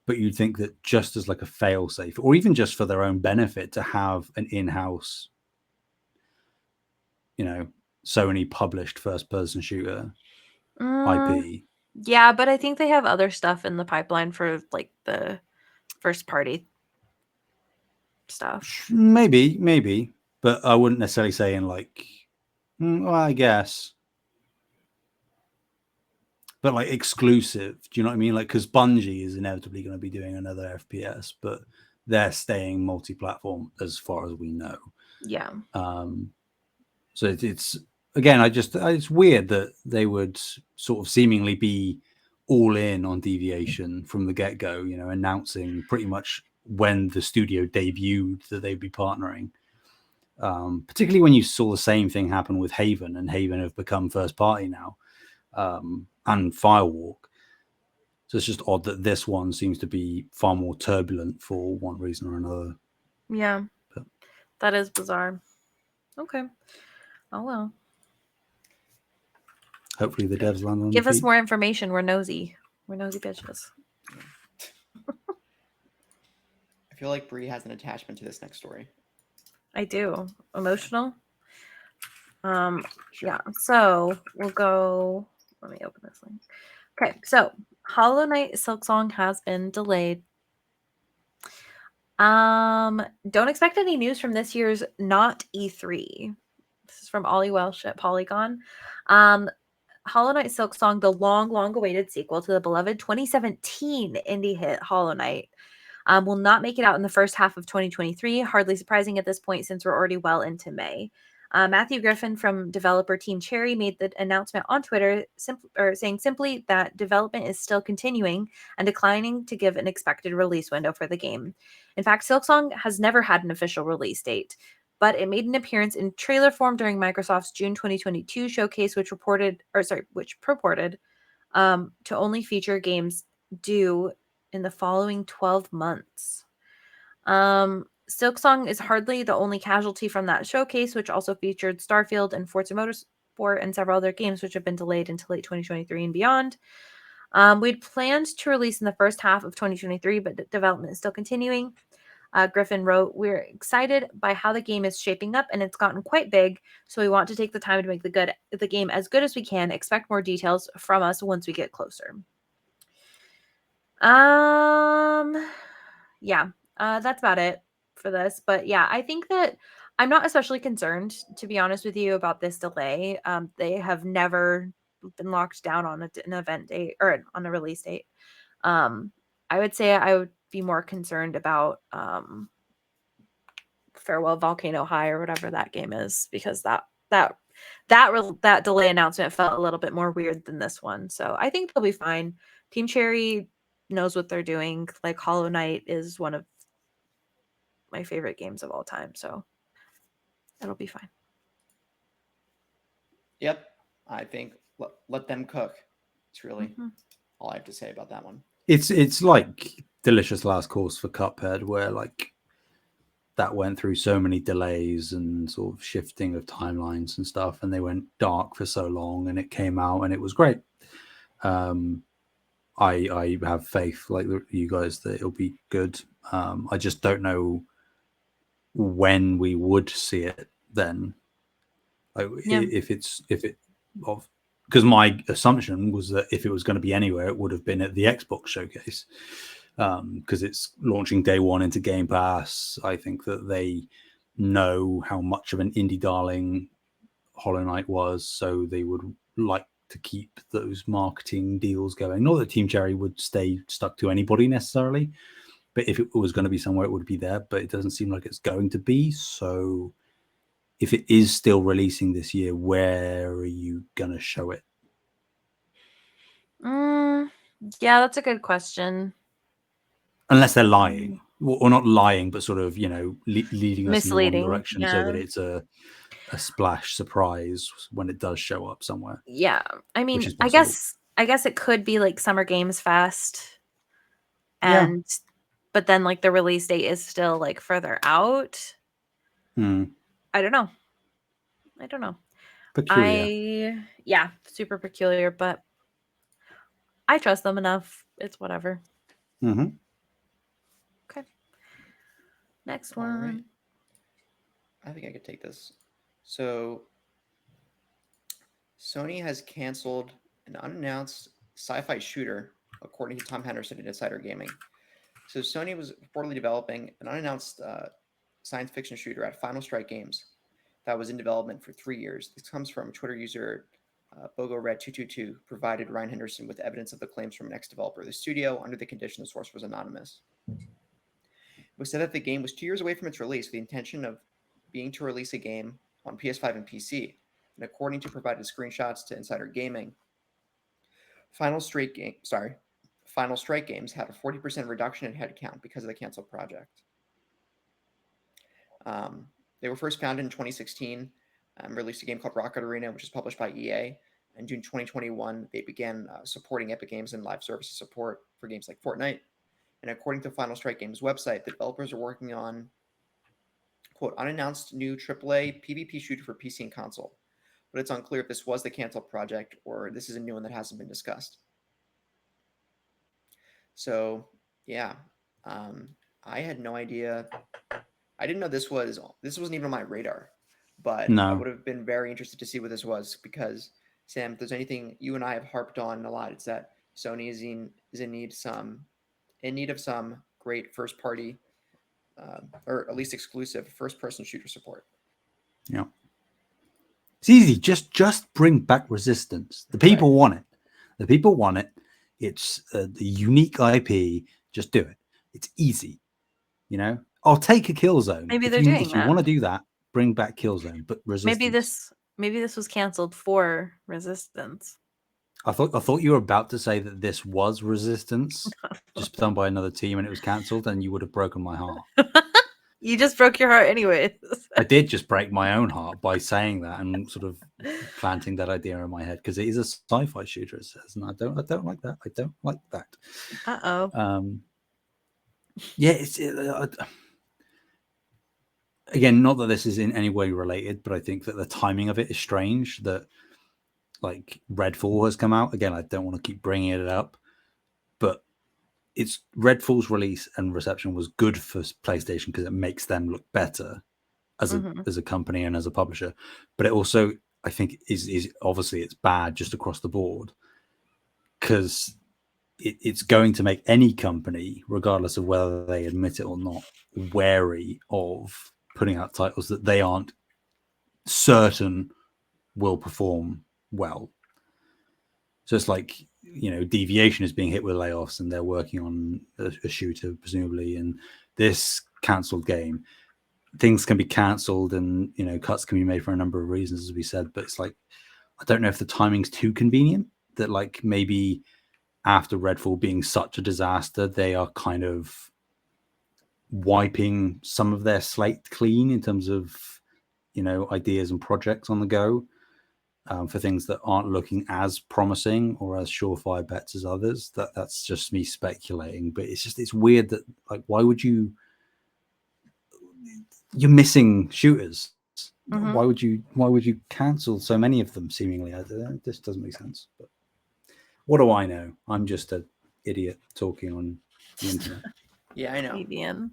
but you'd think that just as like a fail-safe, or even just for their own benefit, to have an in-house, Sony published first-person shooter IP. Yeah, but I think they have other stuff in the pipeline for like the first-party stuff. Maybe, but I wouldn't necessarily say in like, well, I guess. But like exclusive, do you know what I mean? Like, because Bungie is inevitably going to be doing another FPS, but they're staying multi-platform as far as we know. Yeah. So it's again, it's weird that they would sort of seemingly be all in on Deviation from the get-go, announcing pretty much when the studio debuted that they'd be partnering. Particularly when you saw the same thing happen with Haven, and Haven have become first party now. And Firewalk. So it's just odd that this one seems to be far more turbulent for one reason or another. Yeah. That is bizarre. Okay. Oh, well. Hopefully the devs land on Give us feet. more information. We're nosy. We're nosy bitches. I feel like Bree has an attachment to this next story. I do. Emotional? Sure. Yeah. So we'll go. Let me open this link. Okay. So Knight Silksong has been delayed. Don't expect any news from this year's Not E3. This is from Ollie Welsh at Polygon. Knight Silksong, the long awaited sequel to the beloved 2017 indie hit Hollow Knight, will not make it out in the first half of 2023. Hardly surprising at this point since we're already well into May. Matthew Griffin from developer Team Cherry made the announcement on Twitter, saying simply that development is still continuing and declining to give an expected release window for the game. In fact, Silksong has never had an official release date, but it made an appearance in trailer form during Microsoft's June 2022 showcase, which purported to only feature games due in the following 12 months. Silksong is hardly the only casualty from that showcase, which also featured Starfield and Forza Motorsport and several other games which have been delayed into late 2023 and beyond. We'd planned to release in the first half of 2023, but development is still continuing. Griffin wrote, "We're excited by how the game is shaping up, and it's gotten quite big, so we want to take the time to make the game as good as we can. Expect more details from us once we get closer." Yeah, that's about it for this. But yeah, I think that I'm not especially concerned, to be honest with you, about this delay. They have never been locked down on an event date or on a release date. I would say I would be more concerned about Farewell Volcano High or whatever that game is, because that delay announcement felt a little bit more weird than this one. So I think they'll be fine. Team Cherry knows what they're doing. Like Hollow Knight is one of my favorite games of all time, so it'll be fine. Yep, I think let them cook. It's really all I have to say about that one. It's like Delicious Last Course for Cuphead, where like that went through so many delays and sort of shifting of timelines and stuff, and they went dark for so long, and it came out and it was great. I have faith, like you guys, that it'll be good. I just don't know when we would see it then. Like because my assumption was that if it was going to be anywhere, it would have been at the Xbox showcase, because it's launching day one into Game Pass. I think that they know how much of an indie darling Hollow Knight was, so they would like to keep those marketing deals going. Not that Team Cherry would stay stuck to anybody necessarily, but if it was going to be somewhere, it would be there. But it doesn't seem like it's going to be. So if it is still releasing this year, where are you going to show it? Yeah, that's a good question. Unless they're lying, or not lying, but sort of, leading us in the wrong direction, so that it's a splash surprise when it does show up somewhere. Yeah, I mean, I guess it could be like Summer Games Fest, but then like the release date is still like further out. I don't know. Peculiar. Super peculiar, but I trust them enough. It's whatever. Okay. Next one. Right. I think I could take this. So, Sony has canceled an unannounced sci-fi shooter, according to Tom Henderson at Insider Gaming. So, Sony was reportedly developing an unannounced science fiction shooter at Final Strike Games that was in development for 3 years. This comes from Twitter user BogoRed222, provided Ryan Henderson with evidence of the claims from an ex-developer of the studio under the condition the source was anonymous. It was said that the game was 2 years away from its release with the intention of being to release a game on PS5 and PC. And according to provided screenshots to Insider Gaming, Final Strike Games had a 40% reduction in headcount because of the canceled project. They were first founded in 2016, released a game called Rocket Arena, which is published by EA. In June 2021, they began supporting Epic Games and live services support for games like Fortnite. And according to Final Strike Games' website, the developers are working on, quote, unannounced new AAA PvP shooter for PC and console. But it's unclear if this was the canceled project or this is a new one that hasn't been discussed. So, yeah, I had no idea. I didn't know this wasn't even on my radar, but I would have been very interested to see what this was, because, Sam, if there's anything you and I have harped on a lot, it's that Sony is in need of some great first party, or at least exclusive first person shooter support. Yeah. It's easy. Just bring back Resistance. The people want it. It's the unique IP. Just do it. It's easy, you know. I'll take a Killzone. Maybe if they're you doing if you that. want to do that, bring back Killzone, but Resistance. Maybe this was canceled for Resistance. I thought you were about to say that this was Resistance, just done by another team, and it was cancelled, and you would have broken my heart. You just broke your heart anyways. I did just break my own heart by saying that and sort of planting that idea in my head, because it is a sci-fi shooter, it says, and I don't like that. I don't like that. Uh-oh. Yeah, again, not that this is in any way related, but I think that the timing of it is strange. That like Redfall has come out again. I don't want to keep bringing it up, but it's Redfall's release and reception was good for PlayStation because it makes them look better as a company and as a publisher. But it also, I think, is obviously it's bad just across the board, because it's going to make any company, regardless of whether they admit it or not, wary of putting out titles that they aren't certain will perform well. So it's like, you know, Deviation is being hit with layoffs and they're working on a shooter, presumably, and this cancelled game. Things can be cancelled and, you know, cuts can be made for a number of reasons, as we said, but it's like, I don't know if the timing's too convenient, that like maybe after Redfall being such a disaster, they are kind of wiping some of their slate clean in terms of, you know, ideas and projects on the go, for things that aren't looking as promising or as surefire bets as others. That's just me speculating, but it's weird that, like, why would you're missing shooters? Why would you cancel so many of them seemingly? This doesn't make sense. But what do I know? I'm just an idiot talking on the internet. Yeah, I know. Comedian.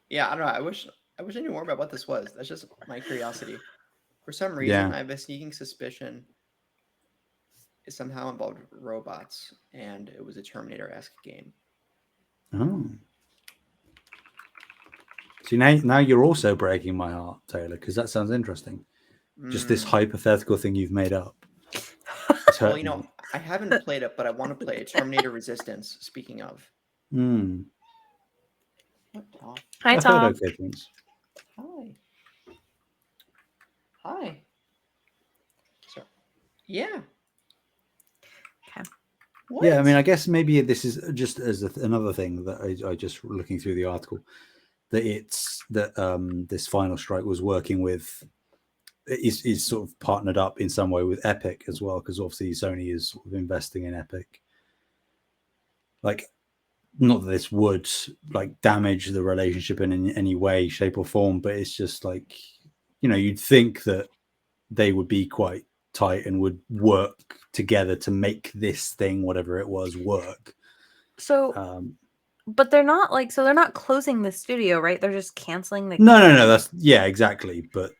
Yeah, I don't know. I wish I knew more about what this was. That's just my curiosity. For some reason, I have a sneaking suspicion it somehow involved robots, and it was a Terminator-esque game. Oh. See, now you're also breaking my heart, Taylor, because that sounds interesting. Just this hypothetical thing you've made up. Well, you know, I haven't played it, but I want to play it. Terminator Resistance, speaking of. What, Tom? Hi, Tom. Heard okay things. Hi. So, yeah. Okay. What? Yeah, I mean, I guess maybe this is just as another thing that I just looking through the article, that it's that this Final Strike was working with, is sort of partnered up in some way with Epic as well, because obviously Sony is sort of investing in Epic. Like, not that this would like damage the relationship in any way, shape, or form, but it's just like, you know, you'd think that they would be quite tight and would work together to make this thing, whatever it was, work. So, but they're not like, so they're not closing the studio, right? They're just canceling the. No. That's, yeah, exactly. But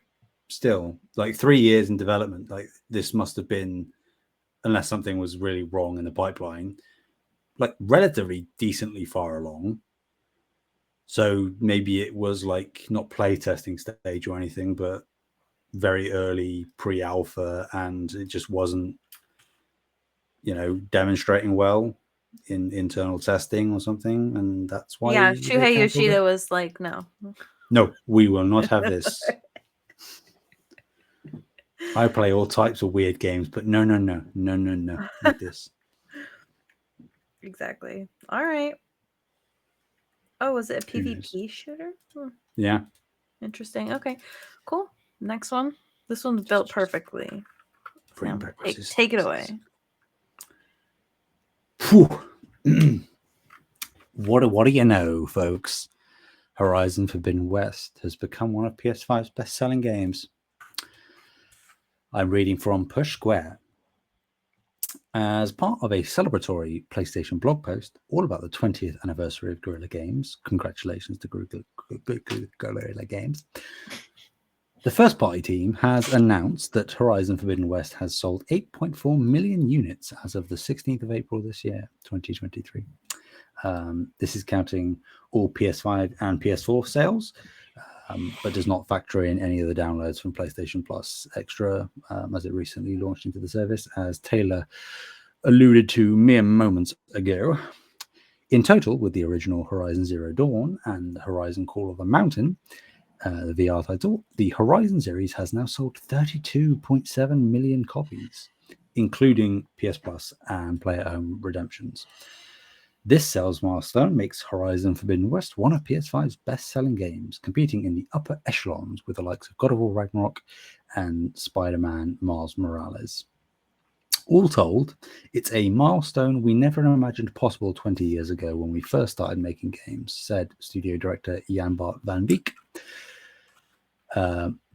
still, like 3 years in development, like this must have been, unless something was really wrong in the pipeline, like relatively decently far along. So maybe it was like not play testing stage or anything, but very early pre-alpha, and it just wasn't, you know, demonstrating well in internal testing or something, and that's why. Yeah, Shuhei Yoshida was like, no, we will not have this. I play all types of weird games, but no, not this. Exactly. All right. Oh, was it a PvP shooter? Yeah. Interesting. Okay, cool. Next one. This one's built perfectly. Sam, take it away. What do you know, folks? Horizon Forbidden West has become one of PS5's best-selling games. I'm reading from Push Square. As part of a celebratory PlayStation blog post all about the 20th anniversary of Guerrilla Games, congratulations to Guerrilla Games, the first-party team has announced that Horizon Forbidden West has sold 8.4 million units as of the 16th of April this year, 2023. This is counting all PS5 and PS4 sales, but does not factor in any of the downloads from PlayStation Plus Extra, as it recently launched into the service, as Taylor alluded to mere moments ago. In total, with the original Horizon Zero Dawn and Horizon Call of the Mountain, the VR title, the Horizon series has now sold 32.7 million copies, including PS Plus and play-at-home redemptions. This sales milestone makes Horizon Forbidden West one of PS5's best-selling games, competing in the upper echelons with the likes of God of War Ragnarok and Spider-Man Miles Morales. All told, it's a milestone we never imagined possible 20 years ago when we first started making games, said studio director Jan Bart van Beek.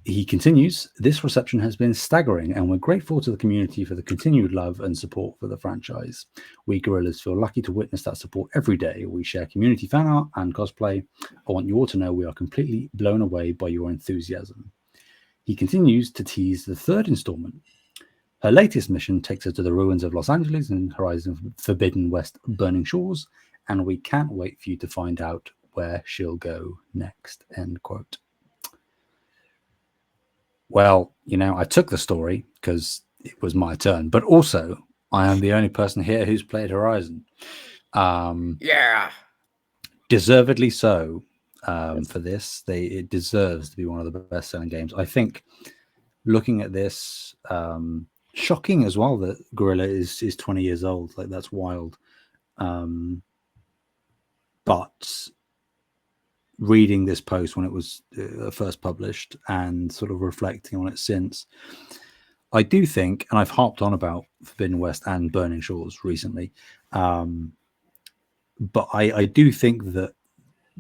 He continues, this reception has been staggering, and we're grateful to the community for the continued love and support for the franchise. We Guerrillas feel lucky to witness that support every day. We share community fan art and cosplay. I want you all to know we are completely blown away by your enthusiasm. He continues to tease the third installment. Her latest mission takes her to the ruins of Los Angeles in Horizon Forbidden West Burning Shores, and we can't wait for you to find out where she'll go next, end quote. Well, I took the story because it was my turn, but also I am the only person here who's played Horizon. Yeah. Deservedly so for this. It deserves to be one of the best-selling games. I think looking at this, shocking as well that Guerrilla is 20 years old. Like, that's wild. But reading this post when it was first published and sort of reflecting on it since, I do think, and I've harped on about Forbidden West and Burning Shores recently, but I do think that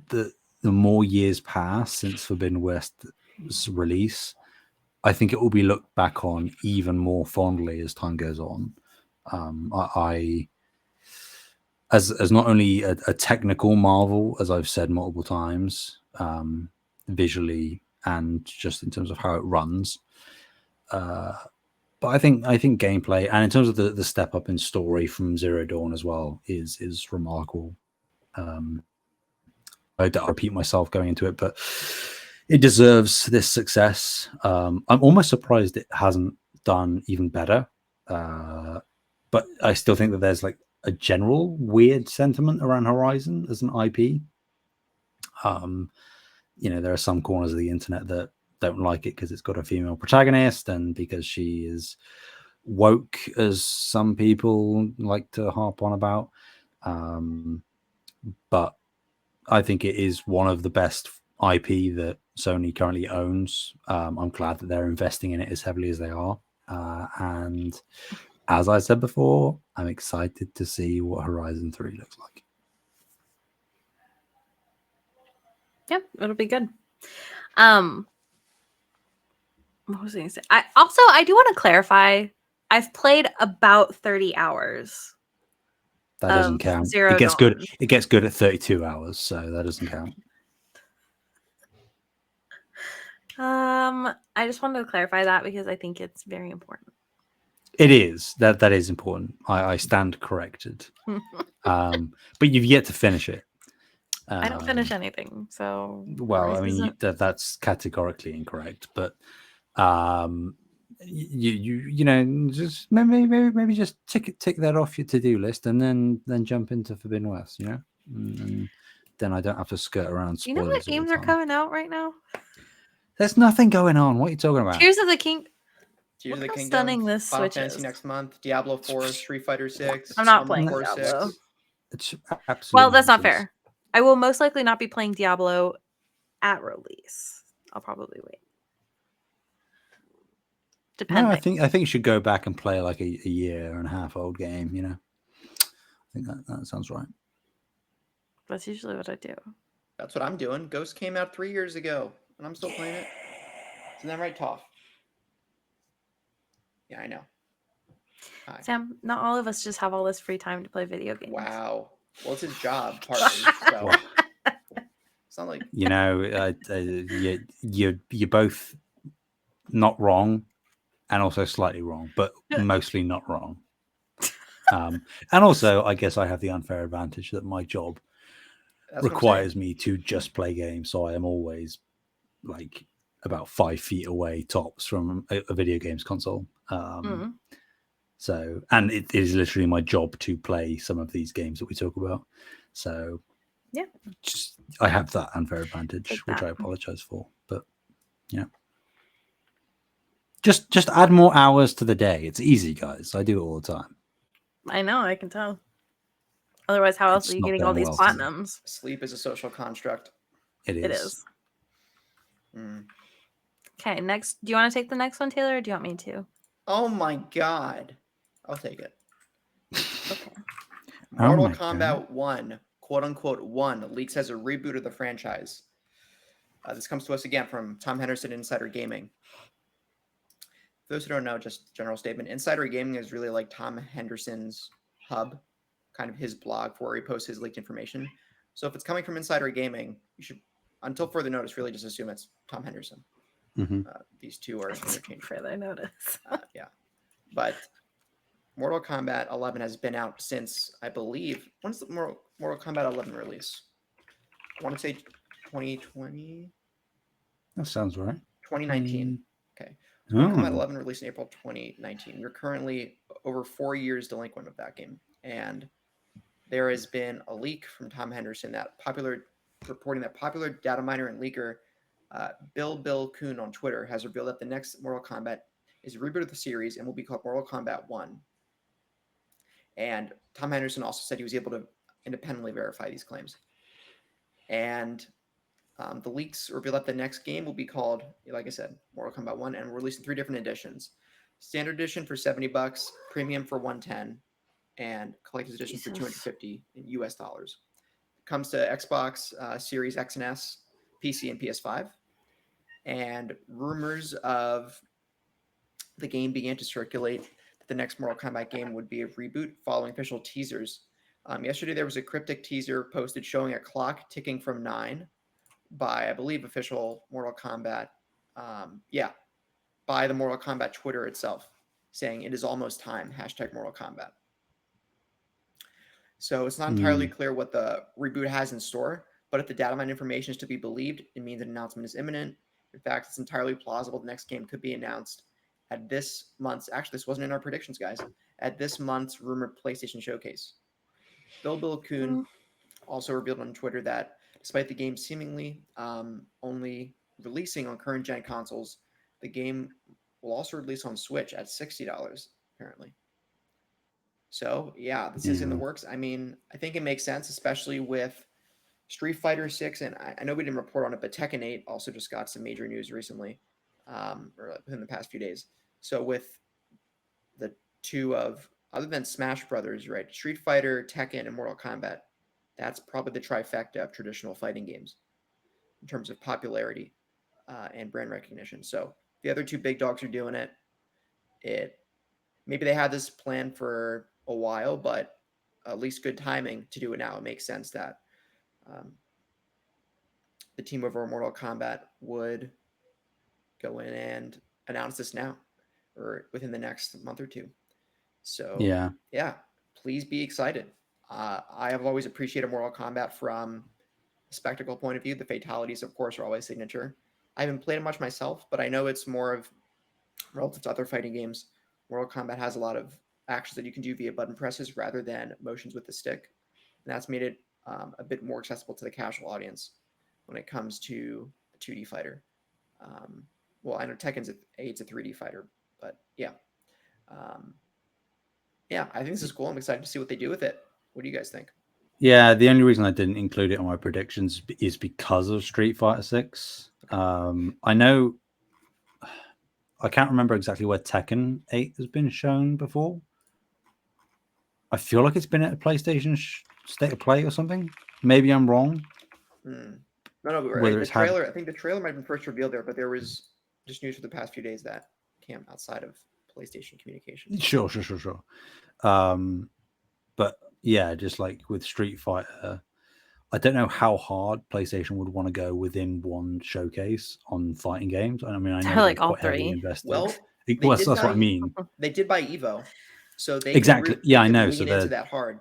the more years pass since Forbidden West's release, I think it will be looked back on even more fondly as time goes on. As not only a technical marvel, as I've said multiple times, visually and just in terms of how it runs, but I think gameplay and in terms of the step up in story from Zero Dawn as well is remarkable. I don't repeat myself going into it, but it deserves this success. I'm almost surprised it hasn't done even better, but I still think that there's like a general weird sentiment around Horizon as an IP. There are some corners of the internet that don't like it because it's got a female protagonist and because she is woke, as some people like to harp on about. But I think it is one of the best IP that Sony currently owns. I'm glad that they're investing in it as heavily as they are. And as I said before, I'm excited to see what Horizon 3 looks like. Yep, it'll be good. What was I going to say? I do want to clarify. I've played about 30 hours. That doesn't count. Zero it gets Dawn. good. It gets good at 32 hours, so that doesn't count. I just wanted to clarify that because I think it's very important. It is. That is important. I stand corrected. But you've yet to finich it. I don't finish anything, so well, I mean that's categorically incorrect. But just maybe just tick that off your to-do list, and then jump into Forbidden West. And then I don't have to skirt around spoilers. You know what games are coming out right now? There's nothing going on. What are you talking about? Tears of the King. Tears of the Kingdom, stunning this Final Switch Fantasy is. next month, Diablo 4, Street Fighter 6. I'm not playing Diablo. 6. It's absolutely well, that's not nonsense. fair. I will most likely not be playing Diablo at release. I'll probably wait. Depending. No, I think you should go back and play like a year and a half old game. I think that sounds right. That's usually what I do. That's what I'm doing. Ghost came out 3 years ago, and I'm still playing it. Isn't that right, Toph? Yeah, I know. Hi. Sam, not all of us just have all this free time to play video games. Wow. Well, it's his job, partly. So it's not like you're both not wrong, and also slightly wrong, but mostly not wrong. And also, I guess I have the unfair advantage that my job requires me to just play games, so I am always like about 5 feet away tops from a video games console. So, and it is literally my job to play some of these games that we talk about. So Yeah. I have that unfair advantage, Take which that. I apologize for. But yeah. Just add more hours to the day. It's easy, guys. I do it all the time. I know, I can tell. Otherwise, how else It's are you not getting all going these well for me. platinums? Sleep is a social construct. It It is. is. Mm. Okay, next. Do you want to take the next one, Taylor, or do you want me to? Oh my god. I'll take it. Okay. Oh Mortal my Kombat 1, quote unquote 1, leaks as a reboot of the franchise. This comes to us again from Tom Henderson, Insider Gaming. For those who don't know, just general statement, Insider Gaming is really like Tom Henderson's hub, kind of his blog for where he posts his leaked information. So if it's coming from Insider Gaming, you should, until further notice, really just assume it's Tom Henderson. Mm-hmm. These two are interchangeable. Further notice. Yeah. But Mortal Kombat 11 has been out since, I believe, when's the Mortal Kombat 11 release? I want to say 2020? That sounds right. 2019. Okay. Oh. Mortal Kombat 11 released in April 2019. We're currently over 4 years delinquent of that game. And there has been a leak from Tom Henderson reporting that popular data miner and leaker Bill Kuhn on Twitter has revealed that the next Mortal Kombat is a reboot of the series and will be called Mortal Kombat 1. And Tom Henderson also said he was able to independently verify these claims. And the leaks reveal that the next game will be called, like I said, Mortal Kombat 1, and we're releasing 3 different editions. Standard edition for $70, premium for $110, and collector's edition for $250 in US dollars. It comes to Xbox Series X and S, PC, and PS5. And rumors of the game began to circulate that the next Mortal Kombat game would be a reboot following official teasers. Yesterday, there was a cryptic teaser posted showing a clock ticking from 9 by, I believe, official Mortal Kombat. By the Mortal Kombat Twitter itself, saying it is almost time, #Mortal Kombat. So it's not entirely clear what the reboot has in store, but if the data mine information is to be believed, it means an announcement is imminent. In fact, it's entirely plausible the next game could be announced at this month's, actually, this wasn't in our predictions, guys, at this month's rumored PlayStation showcase. Bill Kuhn also revealed on Twitter that despite the game seemingly only releasing on current gen consoles, the game will also release on Switch at $60, apparently. So, yeah, this is in the works. I mean, I think it makes sense, especially with Street Fighter 6, and I know we didn't report on it, but Tekken 8 also just got some major news recently, or within the past few days. So with the two of, other than Smash Brothers, right, Street Fighter, Tekken, and Mortal Kombat, that's probably the trifecta of traditional fighting games in terms of popularity and brand recognition. So the other two big dogs are doing it. Maybe they had this plan for a while, but at least good timing to do it now. It makes sense that the team over Mortal Kombat would go in and announce this now or within the next month or two. So yeah, please be excited. I have always appreciated Mortal Kombat from a spectacle point of view. The fatalities, of course, are always signature. I haven't played it much myself, but I know it's more of relative to other fighting games. Mortal Kombat has a lot of actions that you can do via button presses rather than motions with the stick. And that's made it a bit more accessible to the casual audience when it comes to the 2D fighter. Well, I know Tekken's it's a 3D fighter, but yeah. Yeah, I think this is cool. I'm excited to see what they do with it. What do you guys think? Yeah, the only reason I didn't include it on my predictions is because of Street Fighter 6. I know I can't remember exactly where Tekken 8 has been shown before. I feel like it's been at a PlayStation State of Play or something. Maybe I'm wrong. No, right. The trailer, I think the trailer might have been first revealed there, but there was just news for the past few days that came outside of PlayStation communication. Sure. But yeah, just like with Street Fighter, I don't know how hard PlayStation would want to go within one showcase on fighting games. I mean, I know like they're all quite heavily three. invested. Well, that's what I mean. They did buy Evo, so they exactly. Can I can know. lean So into that hard.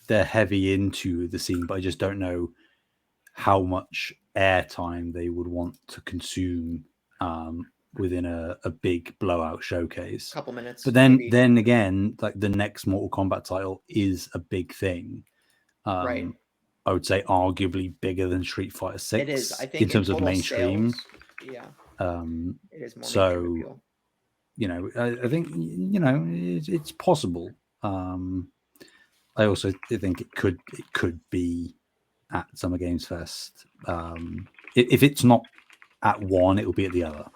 They're heavy into the scene, but I just don't know how much airtime they would want to consume within a big blowout showcase. Couple minutes. But then again, like the next Mortal Kombat title is a big thing. Right. I would say arguably bigger than Street Fighter 6 It is. I in think in terms of total mainstream. sales, yeah, Um, it is more mainstream so appeal. you know, I think it's possible. I also think it could be at Summer Games Fest. If it's not at one, it will be at the other.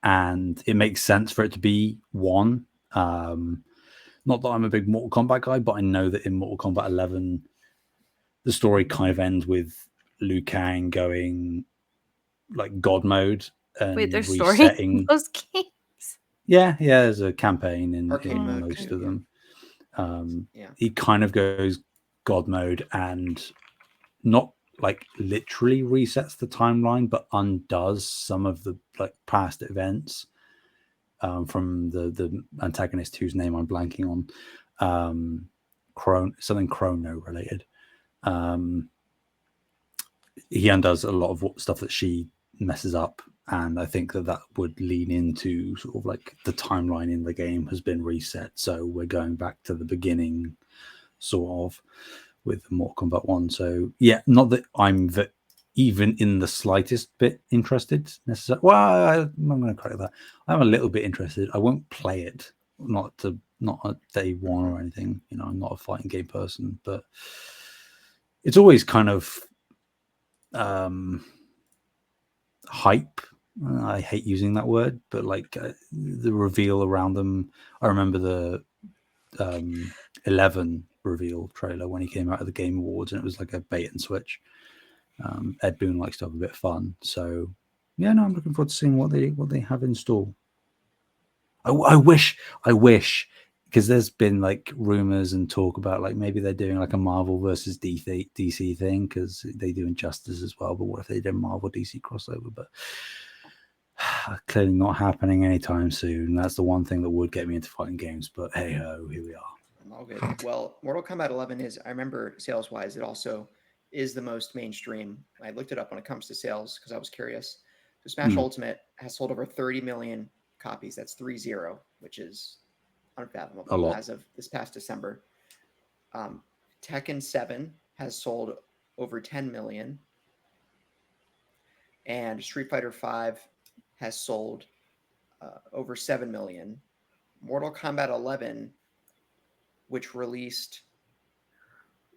And it makes sense for it to be one. Not that I'm a big Mortal Kombat guy, but I know that in Mortal Kombat 11, the story kind of ends with Liu Kang going like God mode and Wait, there's story in resetting. those games? Yeah, there's a campaign Arcade in mode, most kind of them. yeah. He kind of goes God mode and not like literally resets the timeline, but undoes some of the like past events from the antagonist whose name I'm blanking on, something Chrono related. He undoes a lot of stuff that she messes up, and I think that would lean into sort of like the timeline in the game has been reset, so we're going back to the beginning, sort of, with Mortal Kombat 1. So yeah, not that I'm even in the slightest bit interested necessarily. Well, I'm going to correct that. I'm a little bit interested. I won't play it, not at day one or anything. I'm not a fighting game person, but it's always kind of hype. I hate using that word, but like the reveal around them. I remember the 11 reveal trailer when he came out of the Game Awards, and it was like a bait and switch. Ed Boon likes to have a bit of fun, so yeah, no, I'm looking forward to seeing what they have in store. I wish, because there's been like rumors and talk about like maybe they're doing like a Marvel versus DC thing, because they do Injustice as well. But what if they did Marvel DC crossover? But clearly not happening anytime soon. That's the one thing that would get me into fighting games. But hey ho, here we are. All good. Well, Mortal Kombat 11 is, I remember sales wise, it also is the most mainstream. I looked it up when it comes to sales because I was curious. So Smash Ultimate has sold over 30 million copies. That's 30, which is unfathomable A lot. as of this past December. Tekken 7 has sold over 10 million. And Street Fighter 5 has sold over 7 million. Mortal Kombat 11, which released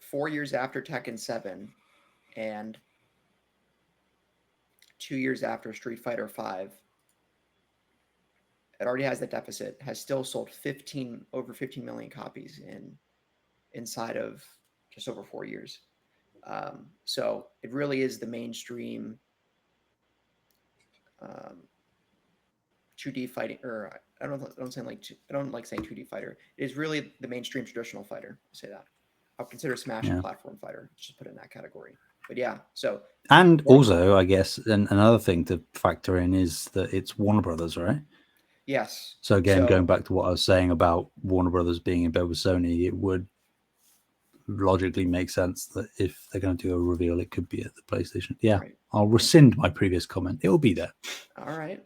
4 years after Tekken 7 and 2 years after Street Fighter 5, it already has that deficit, has still sold over 15 million copies inside of just over 4 years. So it really is the mainstream 2D fighting, or I don't like saying 2D fighter. It is really the mainstream traditional fighter. I'll say that. I'll consider Smash a platform fighter. Just put it in that category. But yeah, so. And also, I guess another thing to factor in is that it's Warner Brothers, right? Yes. So again, going back to what I was saying about Warner Brothers being in bed with Sony, it would logically make sense that if they're going to do a reveal, it could be at the PlayStation. Yeah, right. I'll rescind my previous comment. It will be there. All right.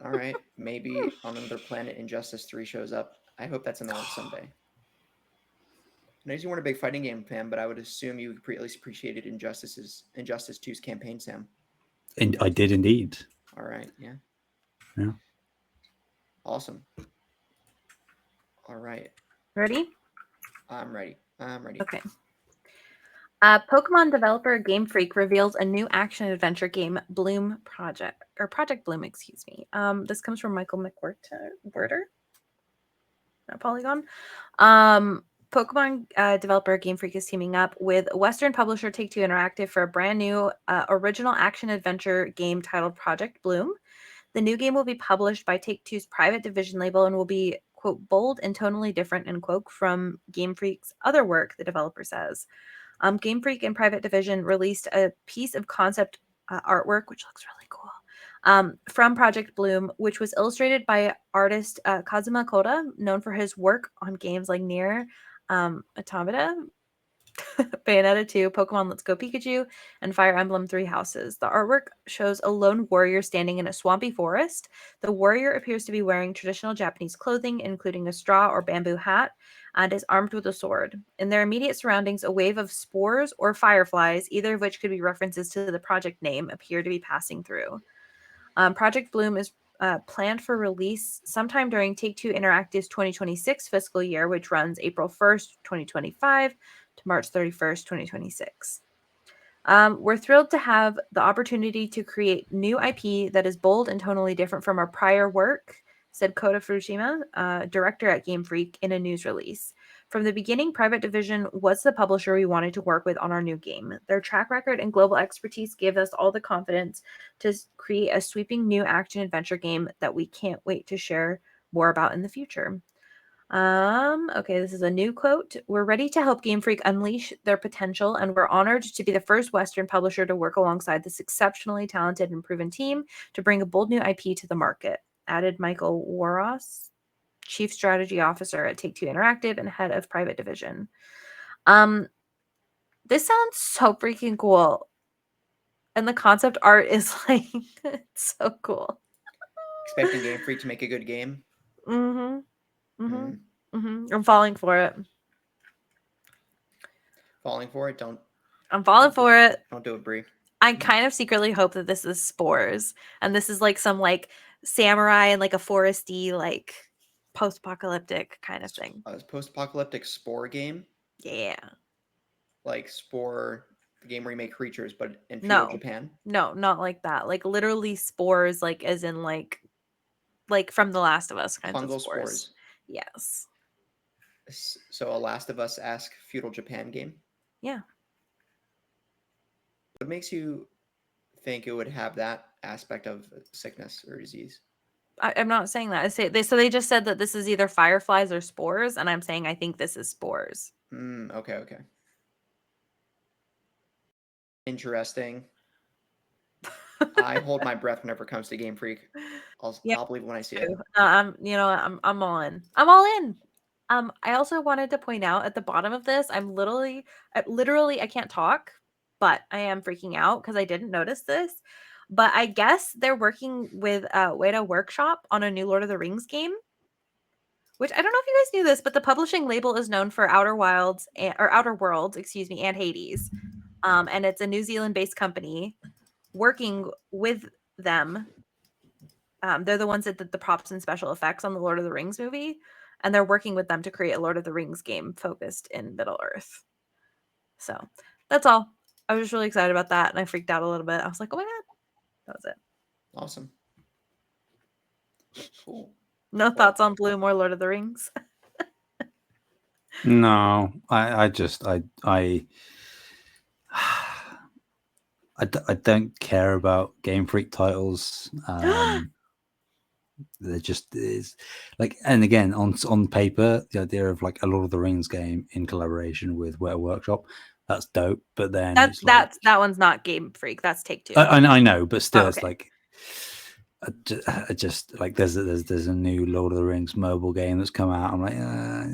Maybe on another planet, Injustice 3 shows up. I hope that's announced someday. I know you weren't a big fighting game fan, but I would assume you at least appreciated Injustice 2's campaign, Sam. And I did indeed. All right. Yeah. Yeah. Awesome. All right. Ready? I'm ready. Okay. Pokemon developer Game Freak reveals a new action-adventure game, Project Bloom, excuse me. This comes from Michael McWhirter at Polygon. Pokemon developer Game Freak is teaming up with Western publisher Take-Two Interactive for a brand new original action-adventure game titled Project Bloom. The new game will be published by Take-Two's private division label and will be, quote, bold and tonally different, end quote, from Game Freak's other work, the developer says. Game Freak and Private Division released a piece of concept artwork, which looks really cool, from Project Bloom, which was illustrated by artist Kazuma Koda, known for his work on games like Nier Automata. Bayonetta 2, Pokemon Let's Go Pikachu, and Fire Emblem Three Houses. The artwork shows a lone warrior standing in a swampy forest. The warrior appears to be wearing traditional Japanese clothing, including a straw or bamboo hat, and is armed with a sword. In their immediate surroundings, a wave of spores or fireflies, either of which could be references to the project name, appear to be passing through. Project Bloom is planned for release sometime during Take-Two Interactive's 2026 fiscal year, which runs April 1st, 2025 to March 31st, 2026. We're thrilled to have the opportunity to create new IP that is bold and tonally different from our prior work, said Kota Furushima, director at Game Freak, in a news release. From the beginning, Private Division was the publisher we wanted to work with on our new game. Their track record and global expertise gave us all the confidence to create a sweeping new action-adventure game that we can't wait to share more about in the future. Okay, this is a new quote. We're ready to help Game Freak unleash their potential, and we're honored to be the first Western publisher to work alongside this exceptionally talented and proven team to bring a bold new IP to the market, added Michael Waros, Chief Strategy Officer at Take-Two Interactive and head of Private Division. This sounds so freaking cool. And the concept art is like, it's so cool. Expecting Game Freak to make a good game. I'm falling for it. Falling for it? I'm falling for it. Don't do it, Bree. I kind of secretly hope that this is Spores, and this is like some like samurai and like a foresty like post-apocalyptic kind of thing. A post-apocalyptic Spore game? Yeah. Like Spore, the game where you make creatures, but in feudal Japan? No, not like that. Like literally spores, like as in like from The Last of Us kinds Fungal of spores. Yes. So a Last of Us-esque feudal Japan game? Yeah. What makes you think it would have that aspect of sickness or disease? I'm not saying that. They just said that this is either fireflies or spores, and I'm saying I think this is spores. Okay. Interesting. I hold my breath whenever it comes to Game Freak. I'll believe when I see it. I'm all in. I'm all in. I also wanted to point out at the bottom of this, I'm literally I can't talk, but I am freaking out because I didn't notice this. But I guess they're working with Weta Workshop on a new Lord of the Rings game. Which I don't know if you guys knew this, but the publishing label is known for Outer Worlds, and Hades. And it's a New Zealand-based company working with them. They're the ones that did the props and special effects on the Lord of the Rings movie, and they're working with them to create a Lord of the Rings game focused in Middle Earth. So that's all. I was just really excited about that, and I freaked out a little bit. I was like, oh my god. That was it. Awesome. Cool. No thoughts on Bloom or Lord of the Rings? No, I don't care about Game Freak titles. There just is like, and again, on paper, the idea of like a Lord of the Rings game in collaboration with Weta Workshop, that's dope. But then that one's not Game Freak. That's Take-Two. I know, but still, okay. It's like I just like there's a new Lord of the Rings mobile game that's come out. I'm like, I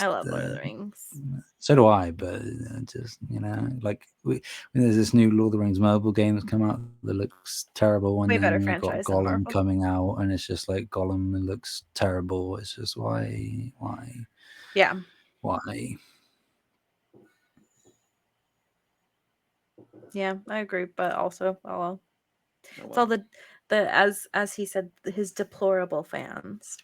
love Lord of the Rings. So do I, but just like there's this new Lord of the Rings mobile game that's come out that looks terrible, and way then better we've got franchise than Gollum Marvel. coming out, and it's just like Gollum looks terrible. It's just why? Yeah. Why? Yeah, I agree, but also, oh well. It's all the as he said, his deplorable fans.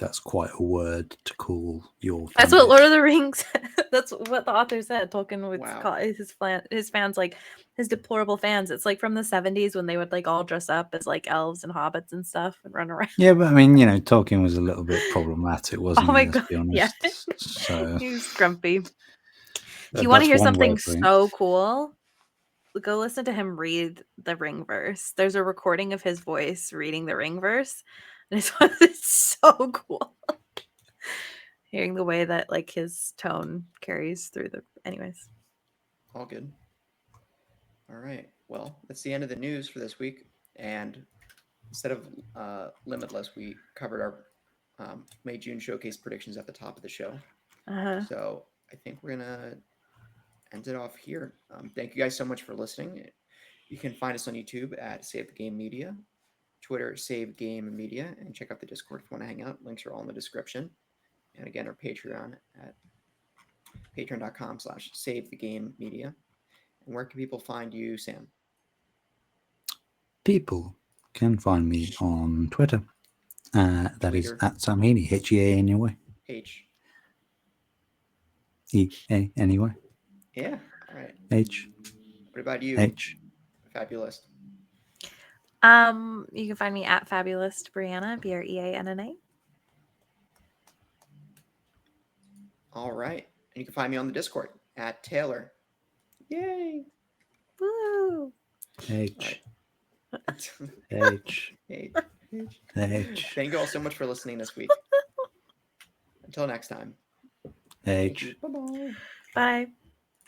That's quite a word to call your. That's what Lord of the Rings. That's what the author said. Tolkien would call his fans like his deplorable fans. It's like from the 70s when they would like all dress up as like elves and hobbits and stuff and run around. Yeah, but I mean, Tolkien was a little bit problematic, wasn't he? Oh my Let's god, be honest. yeah. So he was grumpy. If you want to hear something so cool, go listen to him read the Ring verse. There's a recording of his voice reading the Ring verse, and it's so cool. Hearing the way that like his tone carries through the anyways. All good. All right. Well, that's the end of the news for this week. And instead of Limitless, we covered our May-June showcase predictions at the top of the show. So I think we're gonna end it off here. Thank you guys so much for listening. You can find us on YouTube at Save the Game Media, Twitter Save Game Media, and check out the Discord if you want to hang out. Links are all in the description. And again, our Patreon at patreon.com/Save the Game Media. And where can people find you, Sam? People can find me on Twitter. That is Twitter. at Sam Heaney, Heaney. H. Anyway. Yeah. All right. H. What about you? H. Fabulous. You can find me at Fabulous Brianna, BREANNA. All right. And you can find me on the Discord at Taylor. Yay. Woo! H. Right. H. H. H. Thank you all so much for listening this week. Until next time. H. Bye-bye. Bye.